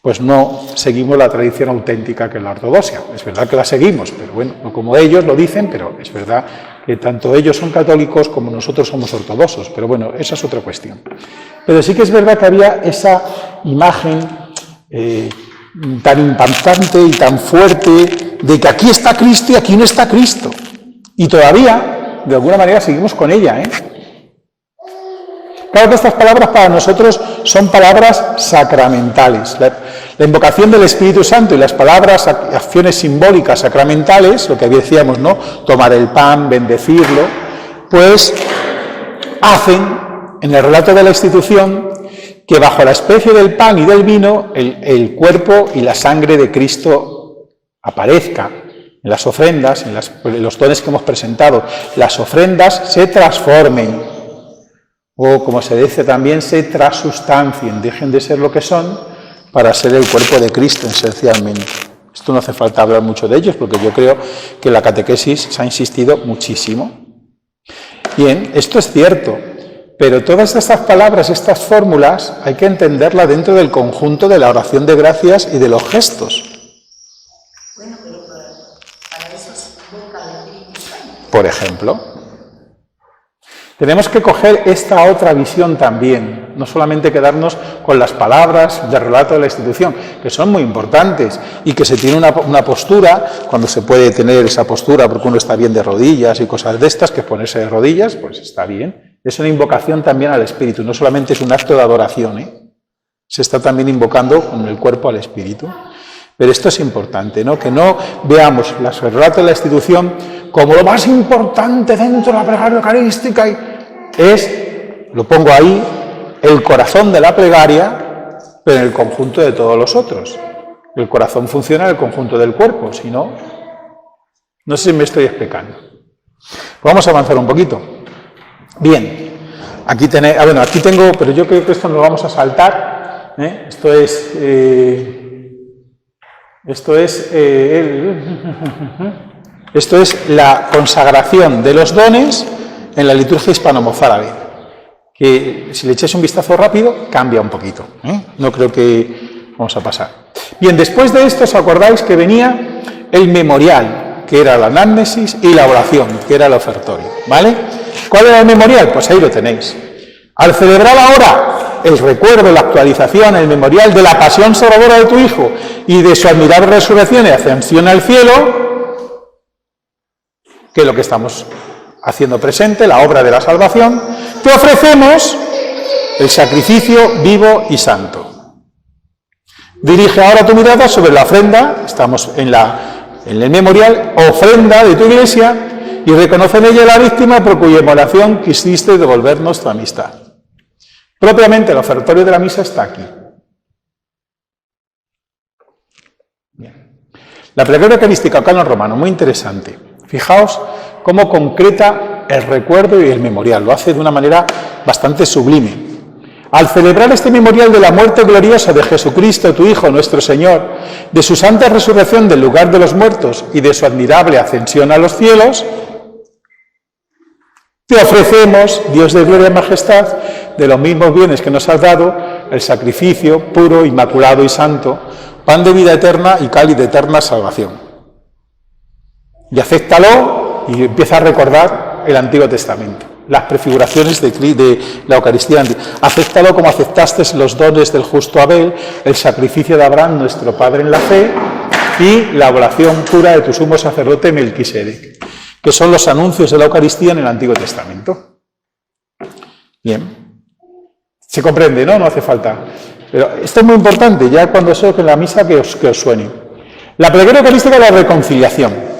pues no seguimos la tradición auténtica que es la ortodoxia. Es verdad que la seguimos, pero bueno, no como ellos lo dicen, pero es verdad que tanto ellos son católicos como nosotros somos ortodoxos, pero bueno, esa es otra cuestión. Pero sí que es verdad que había esa imagen tan impactante y tan fuerte de que aquí está Cristo y aquí no está Cristo. Y todavía, de alguna manera, seguimos con ella, Claro que estas palabras para nosotros son palabras sacramentales. La invocación del Espíritu Santo y las palabras, acciones simbólicas sacramentales, lo que decíamos, ¿no? Tomar el pan, bendecirlo, pues hacen, en el relato de la institución, que bajo la especie del pan y del vino, el cuerpo y la sangre de Cristo aparezca en las ofrendas, en los dones que hemos presentado. Las ofrendas se transformen, o como se dice también, se transustancien, dejen de ser lo que son para ser el cuerpo de Cristo esencialmente. Esto no hace falta hablar mucho de ellos, porque yo creo que en la catequesis se ha insistido muchísimo. Bien, esto es cierto, pero todas estas palabras, estas fórmulas, hay que entenderlas dentro del conjunto de la oración de gracias y de los gestos. Bueno, pero para eso se invoca el Espíritu Santo. Por ejemplo. Tenemos que coger esta otra visión también, no solamente quedarnos con las palabras del relato de la institución, que son muy importantes, y que se tiene una postura, cuando se puede tener esa postura porque uno está bien de rodillas y cosas de estas, que ponerse de rodillas, pues está bien. Es una invocación también al Espíritu, no solamente es un acto de adoración, se está también invocando con el cuerpo al Espíritu. Pero esto es importante, ¿no? Que no veamos el relato de la institución como lo más importante dentro de la plegaria eucarística. Lo pongo ahí, el corazón de la plegaria, pero en el conjunto de todos los otros. El corazón funciona en el conjunto del cuerpo, si no, no sé si me estoy explicando. Vamos a avanzar un poquito. Bien, aquí tenéis, bueno, aquí tengo, pero yo creo que esto nos lo vamos a saltar. Esto es la consagración de los dones en la liturgia hispano-mozárabe, que si le echáis un vistazo rápido, cambia un poquito. No creo que vamos a pasar. Bien, después de esto, ¿os acordáis que venía el memorial, que era la anamnesis, y la oración, que era el ofertorio? ¿Vale? ¿Cuál era el memorial? Pues ahí lo tenéis. Al celebrar ahora el recuerdo, la actualización, el memorial de la pasión salvadora de tu Hijo y de su admirable resurrección y ascensión al cielo, que es lo que estamos haciendo presente, la obra de la salvación, te ofrecemos el sacrificio vivo y santo. Dirige ahora tu mirada sobre la ofrenda, estamos en el memorial, ofrenda de tu iglesia, y reconoce en ella la víctima por cuya inmolación quisiste devolvernos tu amistad. Propiamente el ofertorio de la misa está aquí. Bien. La plegaria eucarística, canon romano, muy interesante. Fijaos cómo concreta el recuerdo y el memorial, lo hace de una manera bastante sublime. Al celebrar este memorial de la muerte gloriosa de Jesucristo, tu Hijo, nuestro Señor, de su santa resurrección del lugar de los muertos y de su admirable ascensión a los cielos, te ofrecemos, Dios de gloria y majestad, de los mismos bienes que nos has dado, el sacrificio puro, inmaculado y santo, pan de vida eterna y cáliz de eterna salvación. Y acéptalo y empieza a recordar el Antiguo Testamento, las prefiguraciones de la Eucaristía. Acéptalo como aceptaste los dones del justo Abel, el sacrificio de Abraham, nuestro Padre en la fe, y la oración pura de tu sumo sacerdote Melquisedec, que son los anuncios de la Eucaristía en el Antiguo Testamento. Bien. Se comprende, ¿no? No hace falta. Pero esto es muy importante, ya cuando eso en la misa que os suene. La plegaria eucarística de la reconciliación.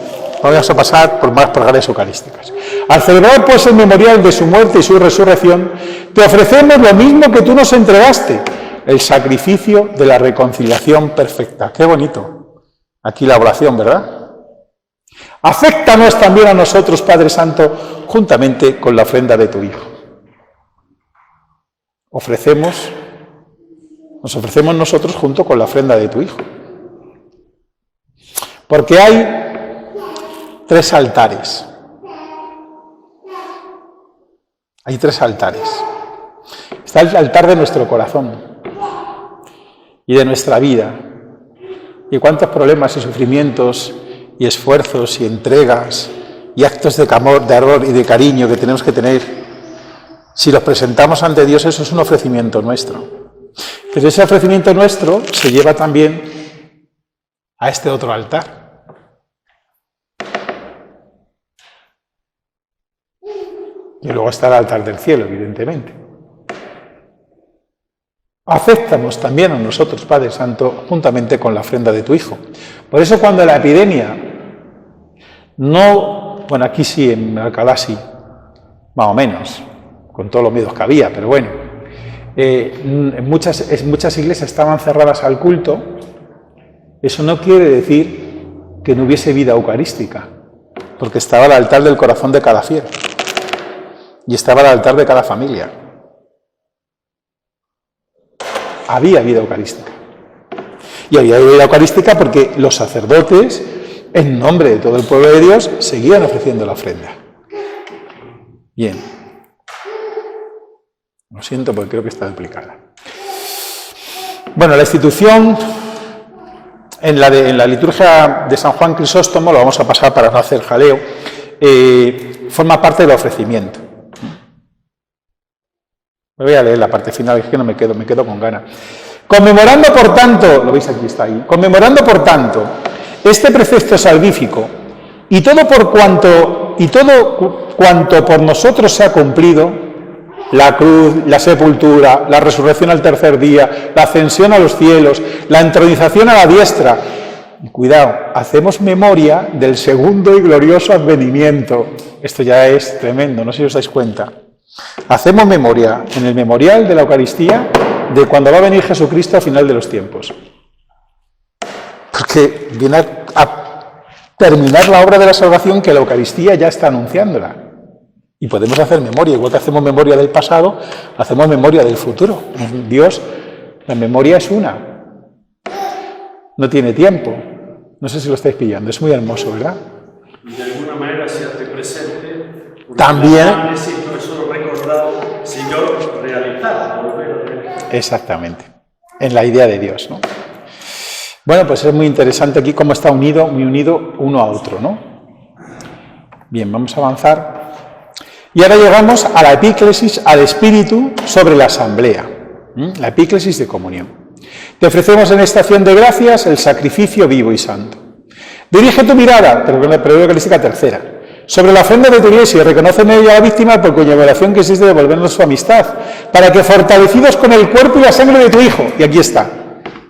Vamos a pasar por más plegarias eucarísticas. Al celebrar pues el memorial de su muerte y su resurrección, te ofrecemos lo mismo que tú nos entregaste, el sacrificio de la reconciliación perfecta. Qué bonito. Aquí la oración, ¿verdad? Aféctanos también a nosotros, Padre Santo, juntamente con la ofrenda de tu Hijo. Nos ofrecemos nosotros junto con la ofrenda de tu Hijo. Porque hay 3 altares. Hay 3 altares. Está el altar de nuestro corazón y de nuestra vida. Y cuántos problemas y sufrimientos y esfuerzos y entregas y actos de amor y de cariño que tenemos que tener. Si los presentamos ante Dios, eso es un ofrecimiento nuestro. Pero ese ofrecimiento nuestro se lleva también a este otro altar. Y luego está el altar del cielo, evidentemente. Acéptanos también a nosotros, Padre Santo, juntamente con la ofrenda de tu Hijo. Por eso cuando la epidemia bueno, aquí sí, en Alcalá sí, más o menos, con todos los miedos que había, pero bueno, en muchas iglesias estaban cerradas al culto. Eso no quiere decir que no hubiese vida eucarística, porque estaba el altar del corazón de cada fiel y estaba el altar de cada familia. Había vida eucarística. Y había vida eucarística porque los sacerdotes, en nombre de todo el pueblo de Dios, seguían ofreciendo la ofrenda. Bien. Lo siento porque creo que está duplicada. Bueno, la institución en la liturgia de San Juan Crisóstomo, lo vamos a pasar para no hacer jaleo, forma parte del ofrecimiento. Me voy a leer la parte final, es que no me quedo con ganas. Conmemorando, por tanto, lo veis aquí, está ahí, conmemorando, por tanto, este precepto salvífico y todo cuanto por nosotros se ha cumplido, la cruz, la sepultura, la resurrección al tercer día, la ascensión a los cielos, la entronización a la diestra. Y cuidado, hacemos memoria del segundo y glorioso advenimiento. Esto ya es tremendo, no sé si os dais cuenta. Hacemos memoria en el memorial de la Eucaristía de cuando va a venir Jesucristo al final de los tiempos. Porque viene a terminar la obra de la salvación que la Eucaristía ya está anunciándola. Y podemos hacer memoria, igual que hacemos memoria del pasado, hacemos memoria del futuro. Dios, la memoria es una. No tiene tiempo. No sé si lo estáis pillando, es muy hermoso, ¿verdad? Y de alguna manera se hace presente. También. No es solo recordado, sino realizado, volver a realizar. Exactamente. En la idea de Dios, ¿no? Bueno, pues es muy interesante aquí cómo está muy unido uno a otro, ¿no? Bien, vamos a avanzar. Y ahora llegamos a la epíclesis, al espíritu sobre la asamblea. La epíclesis de comunión. Te ofrecemos en esta acción de gracias el sacrificio vivo y santo. Dirige tu mirada, pero eucarística tercera, sobre la ofrenda de tu iglesia y reconoce en ella a la víctima por cuya oración que existe devolvernos su amistad, para que fortalecidos con el cuerpo y la sangre de tu Hijo, y aquí está,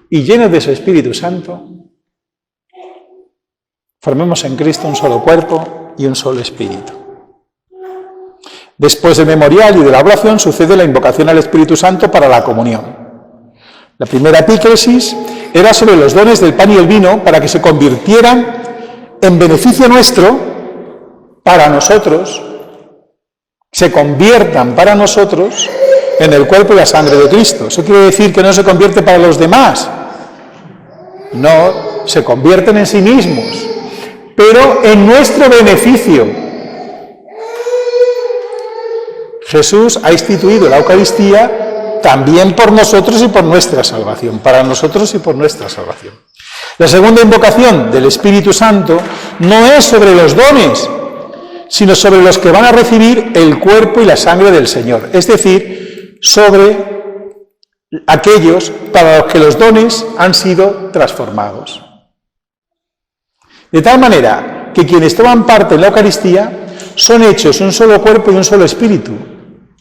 y llenos de su Espíritu Santo, formemos en Cristo un solo cuerpo y un solo espíritu. Después del memorial y de la oración sucede la invocación al Espíritu Santo para la comunión. La primera epíclesis era sobre los dones del pan y el vino para que se convirtieran en beneficio nuestro para nosotros, se conviertan para nosotros en el cuerpo y la sangre de Cristo. Eso quiere decir que no se convierte para los demás, no, se convierten en sí mismos, pero en nuestro beneficio. Jesús ha instituido la Eucaristía también por nosotros y por nuestra salvación, para nosotros y por nuestra salvación. La segunda invocación del Espíritu Santo no es sobre los dones, sino sobre los que van a recibir el cuerpo y la sangre del Señor, es decir, sobre aquellos para los que los dones han sido transformados. De tal manera que quienes toman parte en la Eucaristía son hechos un solo cuerpo y un solo espíritu,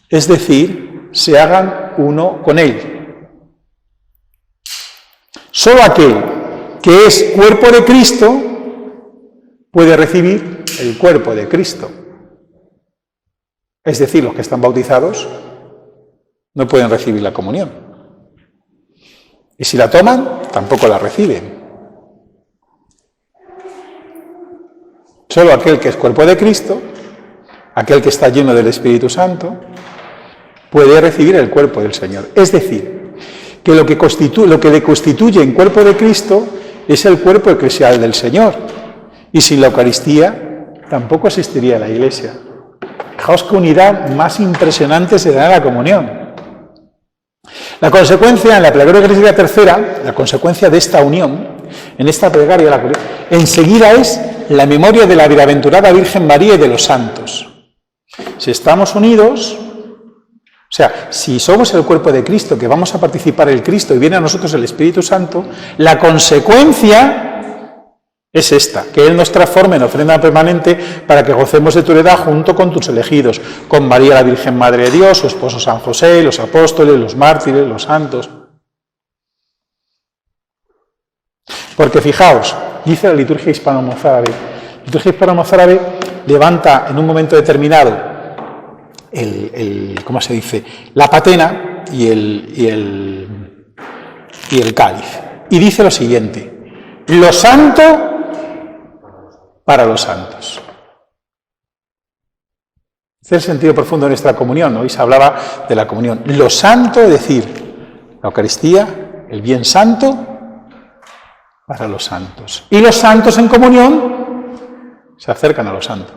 es decir, se hagan uno con Él. Solo aquel que es cuerpo de Cristo puede recibir el cuerpo de Cristo. Es decir, los que están bautizados no pueden recibir la comunión. Y si la toman, tampoco la reciben. Solo aquel que es cuerpo de Cristo, aquel que está lleno del Espíritu Santo, puede recibir el cuerpo del Señor. Es decir, que lo que le constituye en cuerpo de Cristo es el cuerpo eclesial del Señor. Y sin la Eucaristía tampoco existiría la Iglesia. Fijaos qué unidad más impresionante se da en la comunión. La consecuencia en la plegaria eucarística tercera, la consecuencia de esta unión, en esta plegaria, enseguida es la memoria de la bienaventurada Virgen María y de los santos. Si estamos unidos, o sea, si somos el cuerpo de Cristo, que vamos a participar en Cristo y viene a nosotros el Espíritu Santo, la consecuencia es esta, que Él nos transforme en ofrenda permanente para que gocemos de tu heredad junto con tus elegidos, con María la Virgen Madre de Dios, su esposo San José, los apóstoles, los mártires, los santos. Porque fijaos, dice la liturgia hispano-mozárabe, la liturgia hispano-mozárabe levanta en un momento determinado ¿cómo se dice? La patena y el cáliz. Y dice lo siguiente: lo santo para los santos. Este es el sentido profundo de nuestra comunión. Hoy se hablaba de la comunión. Lo santo, es decir, la Eucaristía, el bien santo para los santos. Y los santos en comunión se acercan a los santos.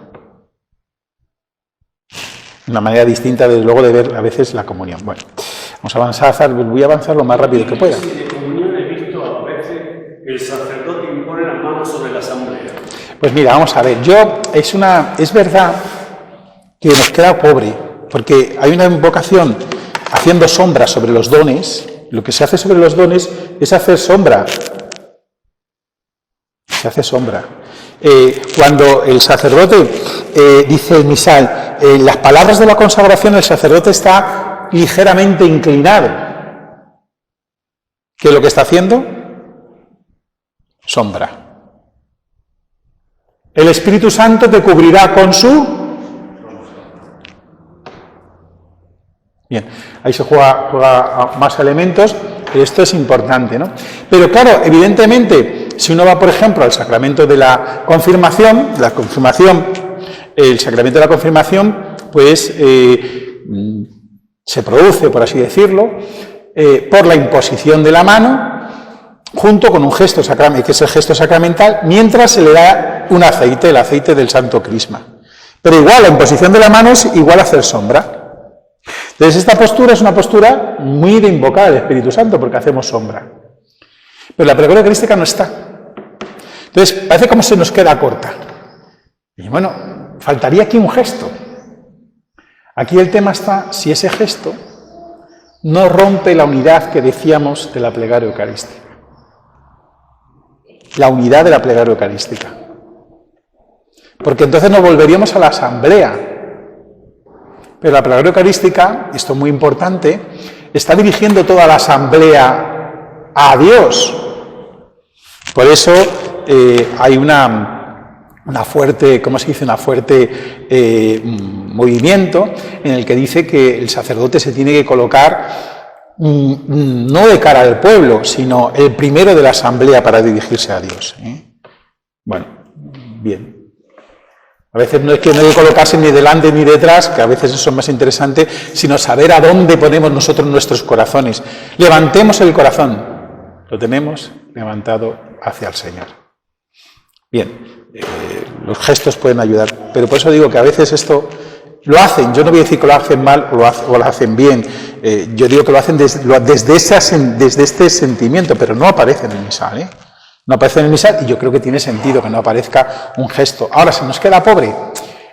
Una manera distinta, desde luego, de ver a veces la comunión. Bueno, vamos a avanzar, voy a avanzar lo más rápido que pueda. En comunión he visto a veces el sacerdote impone las manos sobre la asamblea. Pues mira, vamos a ver, es verdad que nos queda pobre, porque hay una invocación haciendo sombra sobre los dones. Lo que se hace sobre los dones es hacer sombra. Se hace sombra. Cuando el sacerdote dice el misal, las palabras de la consagración, el sacerdote está ligeramente inclinado. ¿Qué es lo que está haciendo? Sombra. El Espíritu Santo te cubrirá con su... Bien, ahí se juega más elementos, pero esto es importante, ¿no? Pero claro, evidentemente, si uno va, por ejemplo, al sacramento de la confirmación, el sacramento de la confirmación, pues se produce, por así decirlo, por la imposición de la mano, junto con un gesto sacramental, que es el gesto sacramental, mientras se le da un aceite, el aceite del Santo Crisma. Pero igual, la imposición de la mano es igual a hacer sombra. Entonces, esta postura es una postura muy de invocar al Espíritu Santo, porque hacemos sombra. Pero la plegaria eucarística no está. Entonces, parece como se nos queda corta. Y bueno, faltaría aquí un gesto. Aquí el tema está si ese gesto no rompe la unidad que decíamos de la plegaria eucarística. La unidad de la plegaria eucarística. Porque entonces nos volveríamos a la asamblea. Pero la plegaria eucarística, esto es muy importante, está dirigiendo toda la asamblea a Dios. Por eso hay una fuerte, ¿cómo se dice? Una fuerte movimiento en el que dice que el sacerdote se tiene que colocar no de cara al pueblo, sino el primero de la asamblea para dirigirse a Dios. Bueno, bien. A veces no es que no hay que colocarse ni delante ni detrás, que a veces eso es más interesante, sino saber a dónde ponemos nosotros nuestros corazones. Levantemos el corazón. Lo tenemos levantado hacia el Señor. Bien, los gestos pueden ayudar, pero por eso digo que a veces esto lo hacen. Yo no voy a decir que lo hacen mal o lo hacen bien. Yo digo que lo hacen desde este sentimiento, pero no aparecen en el misal, ¿eh? No aparece en el misal y yo creo que tiene sentido que no aparezca un gesto. Ahora, ¿se nos queda pobre?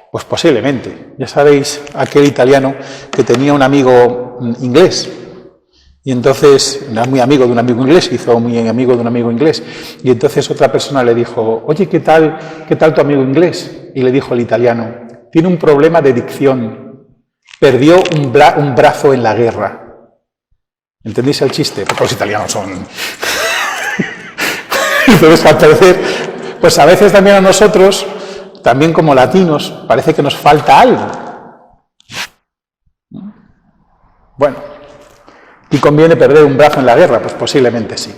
Pues posiblemente. Ya sabéis, aquel italiano que tenía un amigo inglés y entonces, era muy amigo de un amigo inglés, hizo muy amigo de un amigo inglés, y entonces otra persona le dijo, oye, ¿qué tal tu amigo inglés? Y le dijo el italiano, tiene un problema de dicción, perdió un brazo en la guerra. ¿Entendéis el chiste? Porque los italianos son... Entonces, al parecer, pues a veces también a nosotros, también como latinos, parece que nos falta algo. Bueno, ¿y conviene perder un brazo en la guerra? Pues posiblemente sí.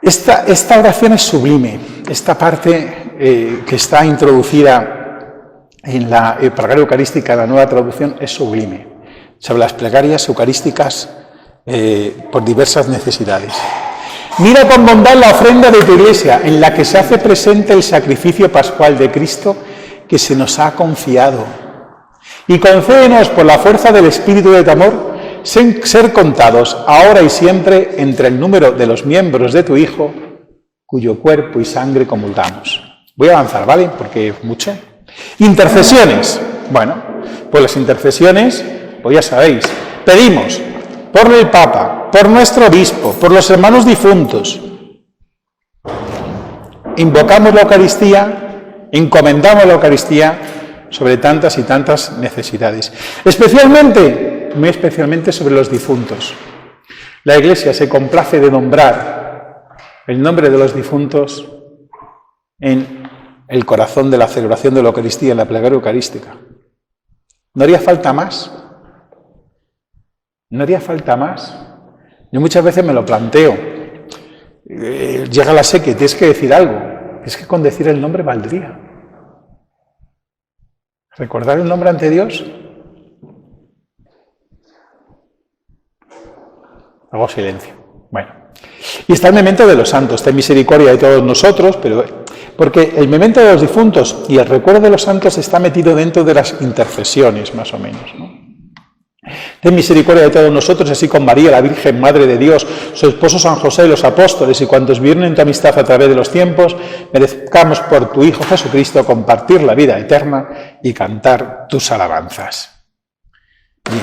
Esta oración es sublime. Esta parte que está introducida en la plegaria eucarística, la nueva traducción, es sublime. Sobre las plegarias eucarísticas por diversas necesidades. Mira con bondad la ofrenda de tu iglesia, en la que se hace presente el sacrificio pascual de Cristo que se nos ha confiado. Y concédenos, por la fuerza del Espíritu de tu amor, ser contados ahora y siempre entre el número de los miembros de tu Hijo, cuyo cuerpo y sangre comulgamos. Voy a avanzar, ¿vale? Porque es mucho. Intercesiones. Bueno, pues las intercesiones, pues ya sabéis, pedimos por el Papa, por nuestro obispo, por los hermanos difuntos. Invocamos la Eucaristía, encomendamos la Eucaristía sobre tantas y tantas necesidades. Especialmente, muy especialmente sobre los difuntos. La Iglesia se complace de nombrar el nombre de los difuntos en el corazón de la celebración de la Eucaristía, en la plegaria eucarística. ¿No haría falta más? ¿No haría falta más? Yo muchas veces me lo planteo. Llega la sequía y tienes que decir algo. Es que con decir el nombre valdría. ¿Recordar el nombre ante Dios? Hago silencio. Bueno. Y está el memento de los santos. Ten misericordia de todos nosotros, porque el memento de los difuntos y el recuerdo de los santos está metido dentro de las intercesiones, más o menos, ¿no? Ten misericordia de todos nosotros, así con María, la Virgen, Madre de Dios, su esposo San José y los apóstoles, y cuantos vivieron en tu amistad a través de los tiempos, merezcamos por tu Hijo Jesucristo compartir la vida eterna y cantar tus alabanzas. Bien.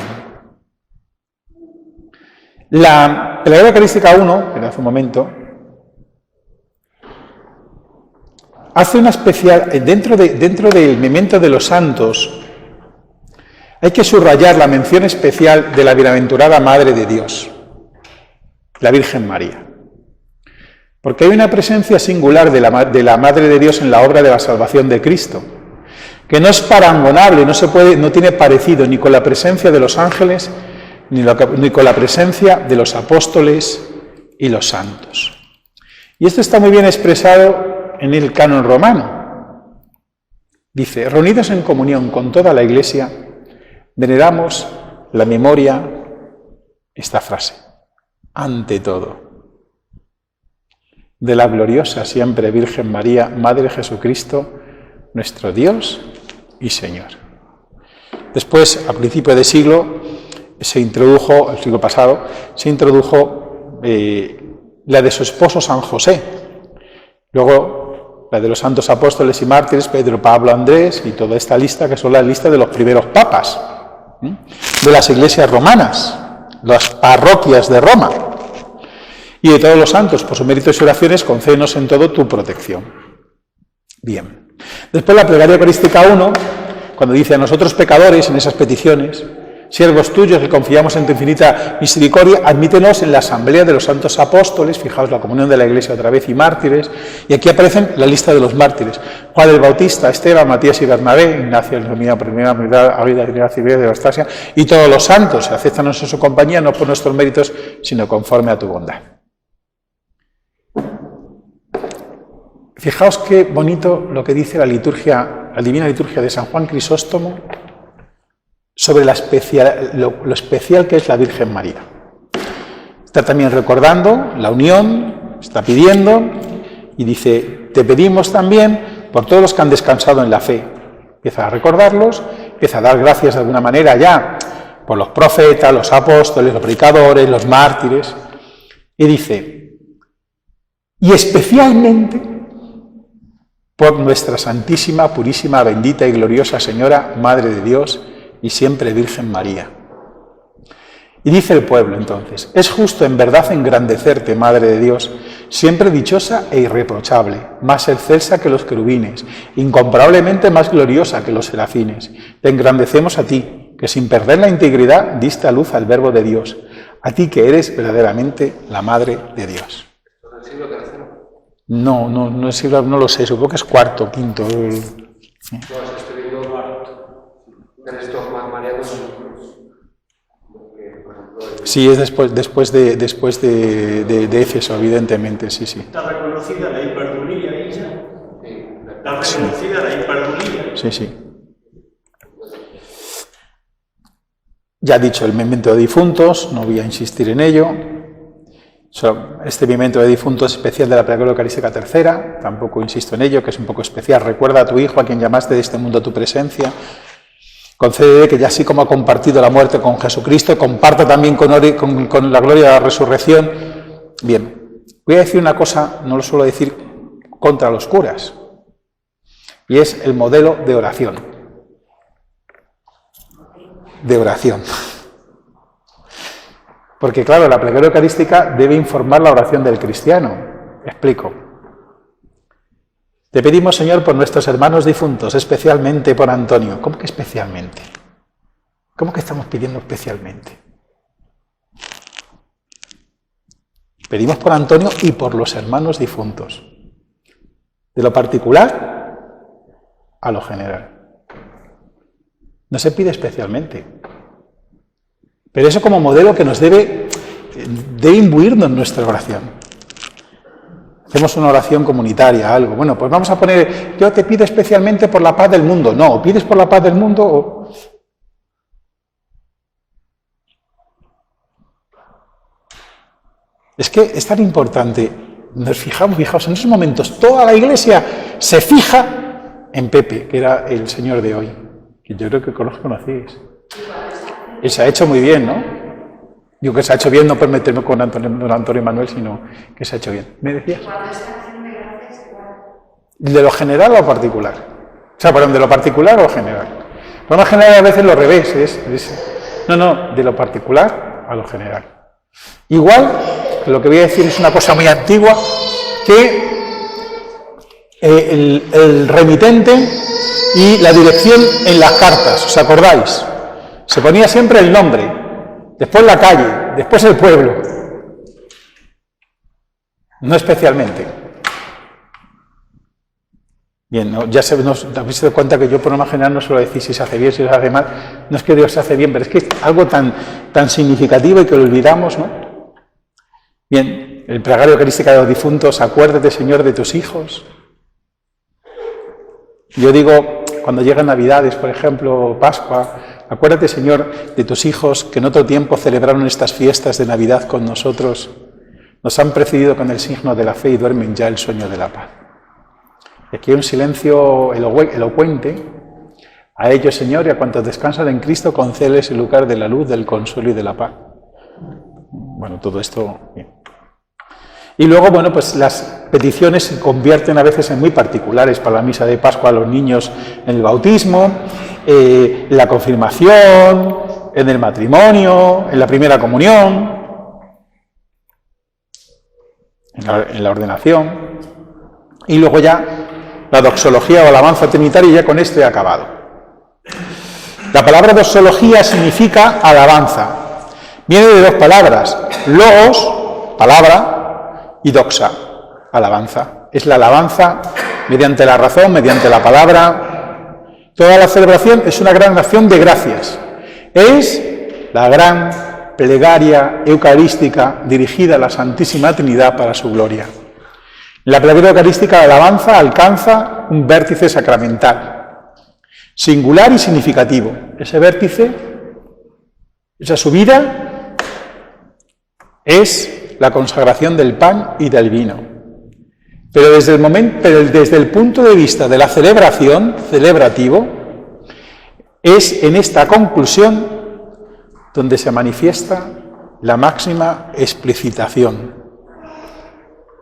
La plegaria eucarística 1, que hace un momento, hace una especial, dentro del memento de los santos, hay que subrayar la mención especial de la bienaventurada Madre de Dios, la Virgen María. Porque hay una presencia singular de la Madre de Dios en la obra de la salvación de Cristo. que no es parangonable, no tiene parecido ni con la presencia de los ángeles, ni con la presencia de los apóstoles y los santos. Y esto está muy bien expresado en el canon romano. Dice, reunidos en comunión con toda la Iglesia, veneramos la memoria, esta frase, ante todo, de la gloriosa siempre Virgen María, Madre de Jesucristo, nuestro Dios y Señor. Después, a principio de siglo, el siglo pasado, se introdujo la de su esposo San José, luego la de los santos apóstoles y mártires, Pedro, Pablo, Andrés, y toda esta lista, que son la lista de los primeros papas, de las iglesias romanas, las parroquias de Roma, y de todos los santos, por sus méritos y oraciones, concédenos en todo tu protección. Bien. Después la plegaria eucarística 1, cuando dice a nosotros pecadores, en esas peticiones, siervos tuyos que confiamos en tu infinita misericordia, admítenos en la asamblea de los santos apóstoles, fijaos la comunión de la Iglesia otra vez, y mártires, y aquí aparecen la lista de los mártires: Juan el Bautista, Esteban, Matías y Bernabé, Ignacio, la primera mitad, Ávila, Silvia de Anastasia, y todos los santos, acéptanos en su compañía, no por nuestros méritos, sino conforme a tu bondad. Fijaos qué bonito lo que dice la Divina Liturgia de San Juan Crisóstomo sobre lo especial que es la Virgen María. Está también recordando la unión, está pidiendo, y dice, te pedimos también por todos los que han descansado en la fe. Empieza a recordarlos, empieza a dar gracias de alguna manera ya por los profetas, los apóstoles, los predicadores, los mártires, y dice, y especialmente por nuestra Santísima, Purísima, Bendita y Gloriosa Señora, Madre de Dios y siempre Virgen María. Y dice el pueblo entonces, es justo en verdad engrandecerte, Madre de Dios, siempre dichosa e irreprochable, más excelsa que los querubines, incomparablemente más gloriosa que los serafines. Te engrandecemos a ti, que sin perder la integridad diste a luz al Verbo de Dios, a ti que eres verdaderamente la Madre de Dios. No lo sé, supongo que es cuarto, quinto. Sí, es después de Éfeso, evidentemente, sí. ¿Está reconocida la hiperdulía ella? ¿Está reconocida la hiperdulía? Sí. Ya he dicho el memento de difuntos, no voy a insistir en ello. Este memento de difuntos especial de la plegaria eucarística tercera, tampoco insisto en ello, que es un poco especial. Recuerda a tu Hijo, a quien llamaste de este mundo a tu presencia. Concédele que ya así como ha compartido la muerte con Jesucristo, comparta también con la gloria de la resurrección. Bien, voy a decir una cosa, no lo suelo decir contra los curas, y es el modelo de oración. Porque claro, la plegaria eucarística debe informar la oración del cristiano. Explico. Te pedimos, Señor, por nuestros hermanos difuntos, especialmente por Antonio. ¿Cómo que especialmente? ¿Cómo que estamos pidiendo especialmente? Pedimos por Antonio y por los hermanos difuntos. De lo particular a lo general. No se pide especialmente. Pero eso como modelo que nos debe imbuirnos en nuestra oración. Hacemos una oración comunitaria, algo. Bueno, pues vamos a poner, yo te pido especialmente por la paz del mundo. No, o pides por la paz del mundo o... Es que es tan importante, nos fijaos, en esos momentos toda la Iglesia se fija en Pepe, que era el Señor de hoy, que yo creo que los conocéis. Y se ha hecho muy bien, ¿no? Digo que se ha hecho bien, no por meterme con don Antonio Manuel, sino que se ha hecho bien. ¿Me decías? ¿De lo general o particular? O sea, perdón, ¿de lo particular o general? Lo general a veces lo revés, No, de lo particular a lo general. Igual, lo que voy a decir es una cosa muy antigua, que el remitente y la dirección en las cartas, ¿os acordáis? Se ponía siempre el nombre, después la calle, después el pueblo. No especialmente. Bien, ¿no? Ya nos habéis dado cuenta que yo por norma general no suelo decir si se hace bien, si se hace mal. No es que Dios se hace bien, pero es que es algo tan significativo y que lo olvidamos, ¿no? Bien, el plegario eucarística de los difuntos, acuérdate, Señor, de tus hijos. Yo digo, cuando llegan Navidades, por ejemplo, Pascua, acuérdate, Señor, de tus hijos que en otro tiempo celebraron estas fiestas de Navidad con nosotros, nos han precedido con el signo de la fe y duermen ya el sueño de la paz. Aquí hay un silencio elocuente. A ellos, Señor, y a cuantos descansan en Cristo, concédeles el lugar de la luz, del consuelo y de la paz. Bueno, todo esto... Bien. Y luego, bueno, pues las peticiones se convierten a veces en muy particulares para la misa de Pascua a los niños en el bautismo, en la confirmación, en el matrimonio, en la primera comunión, en la ordenación. Y luego ya la doxología o alabanza trinitaria, y ya con esto he acabado. La palabra doxología significa alabanza. Viene de dos palabras, logos, palabra, y doxa, alabanza. Es la alabanza mediante la razón, mediante la palabra. Toda la celebración es una gran acción de gracias. Es la gran plegaria eucarística dirigida a la Santísima Trinidad para su gloria. La plegaria eucarística de alabanza alcanza un vértice sacramental, singular y significativo. Ese vértice, esa subida, es la consagración del pan y del vino. Pero desde el punto de vista de la celebración, celebrativo, es en esta conclusión donde se manifiesta la máxima explicitación.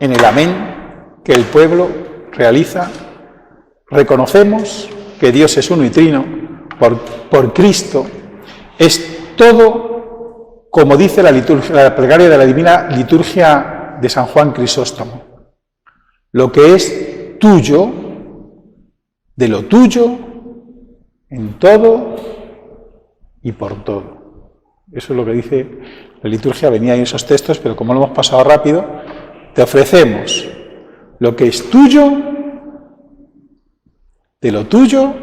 En el amén que el pueblo realiza, reconocemos que Dios es uno y trino, por Cristo, es todo, como dice la plegaria de la Divina Liturgia de San Juan Crisóstomo, lo que es tuyo, de lo tuyo, en todo y por todo. Eso es lo que dice la liturgia, venía en esos textos, pero como lo hemos pasado rápido, te ofrecemos lo que es tuyo, de lo tuyo,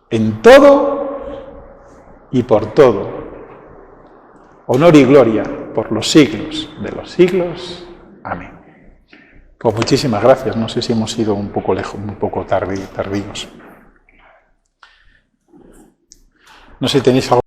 en todo y por todo. Honor y gloria por los siglos de los siglos. Amén. Pues muchísimas gracias. No sé si hemos ido un poco lejos, un poco tardíos. No sé si tenéis algo.